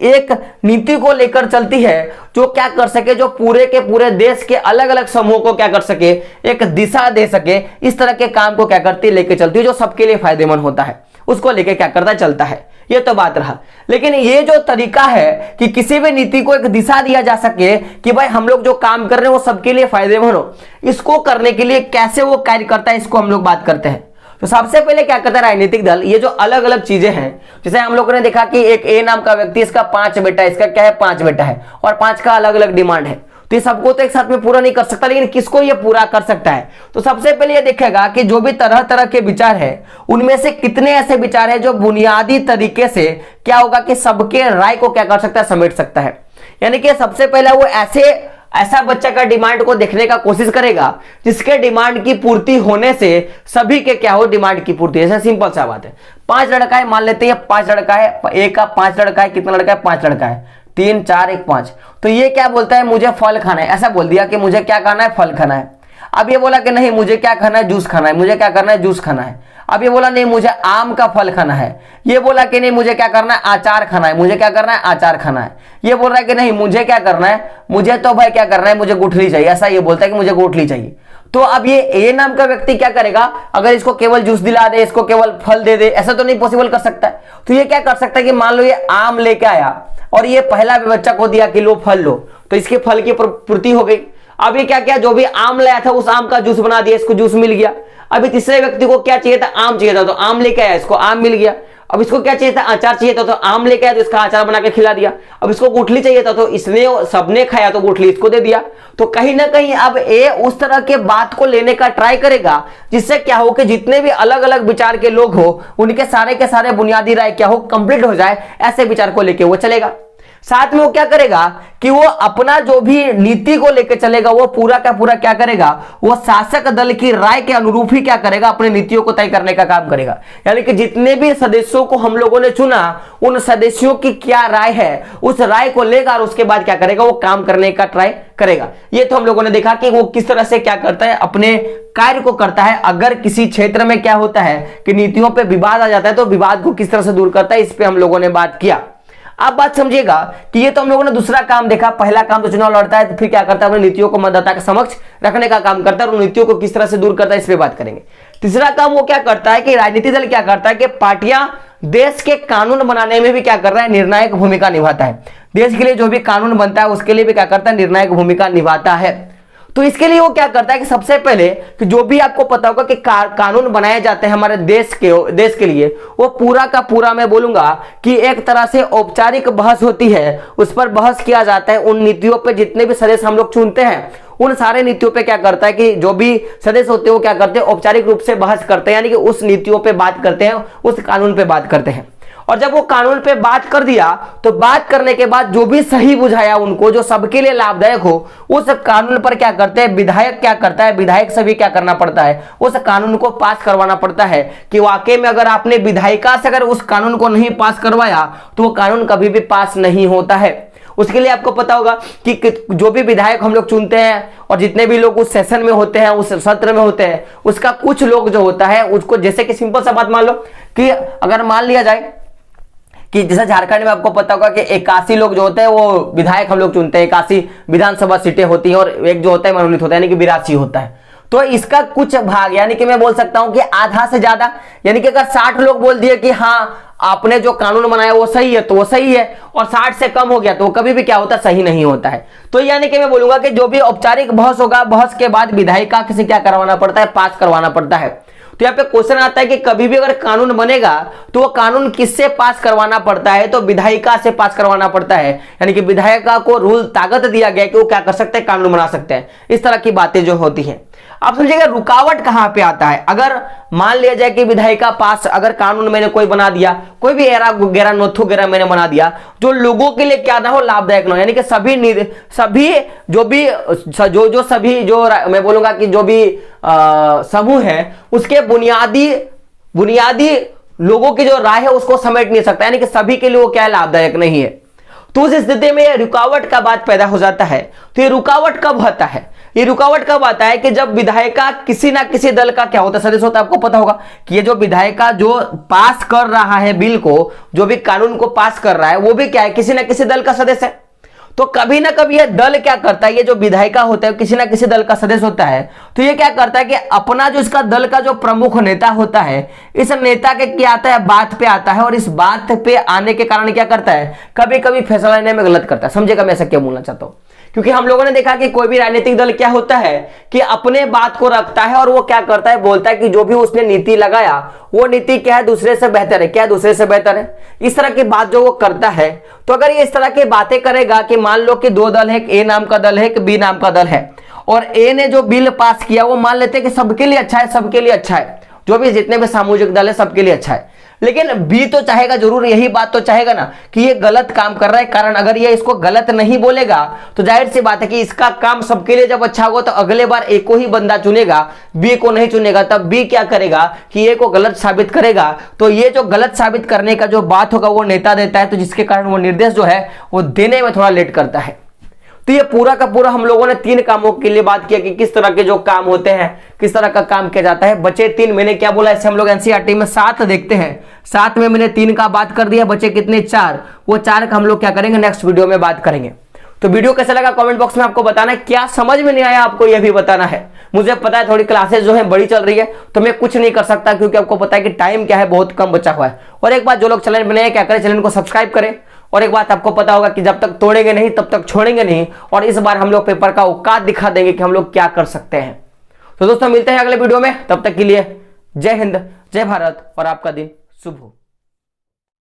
एक नीति को लेकर चलती है जो क्या कर सके, जो पूरे के पूरे देश के अलग अलग समूह को क्या कर सके, एक दिशा दे सके। इस तरह के काम को क्या करती है, लेकर चलती है, जो सबके लिए फायदेमंद होता है, उसको लेकर क्या करता है, चलता है। ये तो बात रहा। लेकिन ये जो तरीका है कि किसी भी नीति को एक दिशा दिया जा सके कि भाई हम लोग जो काम कर रहे हैं वो सबके लिए फायदेमंद हो, इसको करने के लिए कैसे वो कार्य करता है, इसको हम लोग बात करते हैं। तो सबसे पहले क्या करता है राजनीतिक दल, ये जो अलग अलग चीजें हैं, जैसे हम लोगों ने देखा कि एक ए नाम का व्यक्ति, इसका 5 बेटा है, इसका क्या है, 5 बेटा है, और 5 का अलग अलग डिमांड है। तो ये सबको तो एक साथ में पूरा नहीं कर सकता, लेकिन किसको ये पूरा कर सकता है? तो सबसे पहले ये देखेगा कि जो भी तरह तरह के विचार है, उनमें से कितने ऐसे विचार है जो बुनियादी तरीके से क्या होगा कि सबके राय को क्या कर सकता है, समेट सकता है। यानी कि सबसे पहले वो ऐसा बच्चा का डिमांड को देखने का कोशिश करेगा जिसके डिमांड की पूर्ति होने से सभी के क्या हो, डिमांड की पूर्ति। ऐसा सिंपल सा बात है। 5 लड़का है, मान लेते हैं 5 लड़का है, एक का 5 लड़का है, कितना लड़का है, 5 लड़का है, 3 4 1 5। तो ये क्या बोलता है, मुझे फल खाना है, ऐसा बोल दिया कि मुझे क्या खाना है, फल खाना है। अब ये बोला कि नहीं मुझे क्या खाना है, जूस खाना है, मुझे क्या करना है, जूस खाना है। अब ये बोला नहीं मुझे आम का फल खाना है। ये बोला कि नहीं मुझे क्या करना है, अचार खाना है, मुझे क्या करना है, अचार खाना है। ये बोल रहा है कि नहीं मुझे क्या करना है, मुझे तो भाई क्या करना है, मुझे गुठली चाहिए, ऐसा ये बोलता है कि मुझे गुठली चाहिए। तो अब ये ए नाम का व्यक्ति क्या करेगा, अगर इसको केवल जूस दिला दे, इसको केवल फल दे दे, ऐसा तो नहीं पॉसिबल कर सकता है। तो ये क्या कर सकता है कि मान लो ये आम लेके आया और ये पहला बच्चा को दिया कि लो फल लो, तो इसके फल की पूर्ति हो गई। अब ये क्या किया, जो भी आम लाया था उस आम का जूस बना दिया, इसको जूस मिल गया। अभी तीसरे व्यक्ति को क्या चाहिए था, आम चाहिए था, तो आम लेके आया, इसको आम मिल गया। अब इसको क्या चाहिए था, अचार चाहिए था, तो आम लेके आया, तो इसका अचार बना के खिला दिया। अब इसको गुठली चाहिए था, तो इसने सबने खाया तो गुठली इसको दे दिया। तो कहीं ना कहीं अब ए उस तरह के बात को लेने का ट्राई करेगा जिससे क्या हो कि जितने भी अलग अलग विचार के लोग हो उनके सारे के सारे बुनियादी राय क्या हो, कंप्लीट हो जाए, ऐसे विचार को लेके वो चलेगा। साथ में वो क्या करेगा कि वो अपना जो भी नीति को लेकर चलेगा वो पूरा का पूरा क्या करेगा, वो शासक दल की राय के अनुरूप ही क्या करेगा, अपने नीतियों को तय करने का काम करेगा। यानी कि जितने भी सदस्यों को हम लोगों ने चुना उन सदस्यों की क्या राय है, उस राय को लेकर उसके बाद क्या करेगा, वो काम करने का ट्राई करेगा। ये तो हम लोगों ने देखा कि वो किस तरह से क्या करता है, अपने कार्य को करता है। अगर किसी क्षेत्र में क्या होता है कि नीतियों पर विवाद आ जाता है तो विवाद को किस तरह से दूर करता है, इस पर हम लोगों ने बात किया। आप बात समझिएगा कि ये तो हम लोगों ने दूसरा काम देखा। पहला काम तो चुनाव लड़ता है, तो फिर क्या करता है, अपनी नीतियों को मतदाता के समक्ष रखने का काम करता है और नीतियों को किस तरह से दूर करता है इस पे बात करेंगे। तीसरा काम वो क्या करता है कि राजनीतिक दल क्या करता है कि पार्टियां देश के कानून बनाने में भी क्या कर रहा है, निर्णायक भूमिका निभाता है। देश के लिए जो भी कानून बनता है उसके लिए भी क्या करता है, निर्णायक भूमिका निभाता है। तो इसके लिए वो क्या करता है कि सबसे पहले कि जो भी आपको पता होगा कि कानून बनाए जाते हैं हमारे देश के लिए, वो पूरा का पूरा मैं बोलूंगा कि एक तरह से औपचारिक बहस होती है, उस पर बहस किया जाता है। उन नीतियों पे जितने भी सदस्य हम लोग चुनते हैं उन सारे नीतियों पे क्या करता है कि जो भी सदस्य होते हैं वो क्या करते हैं, औपचारिक रूप से बहस करते हैं, यानी कि उस नीतियों पे बात करते हैं, उस कानून पे बात करते हैं। और जब वो कानून पे बात कर दिया तो बात करने के बाद जो भी सही बुझाया उनको, जो सबके लिए लाभदायक हो, उस कानून पर क्या करते हैं, विधायक क्या करता है, विधायक से भी क्या करना पड़ता है, उस कानून को पास करवाना पड़ता है। कि वाकई में अगर आपने विधायिका से अगर उस कानून को नहीं पास करवाया तो वो कानून कभी भी पास नहीं होता है। उसके लिए आपको पता होगा कि जो भी विधायक हम लोग चुनते हैं और जितने भी लोग उस सेशन में होते हैं, उस सत्र में होते हैं, उसका कुछ लोग जो होता है उसको, जैसे कि सिंपल सा बात मान लो कि अगर मान लिया जाए कि जैसे झारखंड में आपको पता होगा कि 81 लोग जो होते हैं वो विधायक हम लोग चुनते हैं, 81 विधानसभा सीटें होती हैं और एक जो होता है मनोनीत होता है, यानी कि 82 होता है। तो इसका कुछ भाग, यानी कि मैं बोल सकता हूं कि आधा से ज्यादा, यानी कि अगर 60 लोग बोल दिए कि हाँ आपने जो कानून बनाया वो सही है तो वो सही है, और 60 से कम हो गया तो वो कभी भी क्या होता है, सही नहीं होता है। तो यानी कि मैं बोलूंगा कि जो भी औपचारिक बहस होगा, बहस के बाद विधायिका से क्या करवाना पड़ता है, पास करवाना पड़ता है। तो यहाँ पे क्वेश्चन आता है कि कभी भी अगर कानून बनेगा तो वो कानून किससे पास करवाना पड़ता है, तो विधायिका से पास करवाना पड़ता है। यानी कि विधायिका को रूल ताकत दिया गया कि वो क्या कर सकते हैं, कानून बना सकते हैं। इस तरह की बातें जो होती हैं। आप समझिएगा रुकावट कहां पे आता है। अगर मान लिया जाए कि विधायिका पास, अगर कानून मैंने कोई बना दिया, कोई भी एरा वगैरह नोथो वगैरह मैंने बना दिया जो लोगों के लिए क्या ना हो, लाभदायक ना हो, यानी कि सभी जो मैं बोलूंगा कि जो भी समूह है उसके बुनियादी लोगों की जो राय है उसको समेट नहीं सकता, यानी कि सभी के लिए वो क्या लाभदायक नहीं है। तो उस स्थिति में रुकावट का बात पैदा हो जाता है। तो ये रुकावट कब होता है, ये रुकावट कब आता है कि जब विधायिका किसी ना किसी दल का क्या होता है, सदस्य होता है। आपको पता होगा कि ये जो विधायिका जो पास कर रहा है बिल को, जो भी कानून को पास कर रहा है, वो भी क्या है, किसी ना किसी दल का सदस्य है। तो कभी ना कभी ये दल क्या करता है, ये जो विधायिका होता है किसी ना किसी दल का सदस्य होता है, तो ये क्या करता है कि अपना जो इसका दल का जो प्रमुख नेता होता है, इस नेता के क्या आता है, बात पे आता है, और इस बात पे आने के कारण क्या करता है, कभी कभी फैसला लेने में गलत करता है। समझेगा मैं ऐसा क्या बोलना चाहता हूं, क्योंकि हम लोगों ने देखा कि कोई भी राजनीतिक दल क्या होता है कि अपने बात को रखता है और वो क्या करता है, बोलता है कि जो भी उसने नीति लगाया वो नीति क्या है, दूसरे से बेहतर है, क्या है, दूसरे से बेहतर है। इस तरह की बात जो वो करता है। तो अगर ये इस तरह की बातें करेगा कि मान लो कि 2 दल है, एक ए नाम का दल है, एक बी नाम का दल है, और ए ने जो बिल पास किया वो मान लेते हैं कि सबके लिए अच्छा है, सबके लिए अच्छा है, जो भी जितने भी सामूहिक दल है सबके लिए अच्छा है। लेकिन बी तो चाहेगा जरूर, यही बात तो चाहेगा ना कि ये गलत काम कर रहा है। कारण अगर ये इसको गलत नहीं बोलेगा तो जाहिर सी बात है कि इसका काम सबके लिए जब अच्छा होगा तो अगले बार ए को ही बंदा चुनेगा, बी को नहीं चुनेगा। तब बी क्या करेगा कि ए को गलत साबित करेगा। तो ये जो गलत साबित करने का जो बात होगा वो नेता देता है, तो जिसके कारण वो निर्देश जो है वो देने में थोड़ा लेट करता है। तो ये पूरा का पूरा हम लोगों ने 3 कामों के लिए बात किया कि किस तरह के जो काम होते हैं, किस तरह का काम किया जाता है। बचे 3, मैंने क्या बोला, इसे हम लोग एनसीईआरटी में 7 देखते हैं। 7 में मैंने 3 का बात कर दिया, बचे कितने 4। वो 4 का हम लोग क्या करेंगे, नेक्स्ट वीडियो में बात करेंगे। तो वीडियो कैसा लगा कमेंट बॉक्स में आपको बताना है, क्या समझ में नहीं आया आपको यह भी बताना है। मुझे पता है थोड़ी क्लासेस जो है बड़ी चल रही है तो मैं कुछ नहीं कर सकता, क्योंकि आपको पता है कि टाइम क्या है, बहुत कम बचा हुआ है। और एक बात, जो लोग चैनल बनाए क्या करें, चैनल को सब्सक्राइब करें। और एक बात आपको पता होगा कि जब तक तोड़ेंगे नहीं तब तक छोड़ेंगे नहीं। और इस बार हम लोग पेपर का औकात दिखा देंगे कि हम लोग क्या कर सकते हैं। तो दोस्तों मिलते हैं अगले वीडियो में, तब तक के लिए जय हिंद, जय भारत और आपका दिन शुभ हो।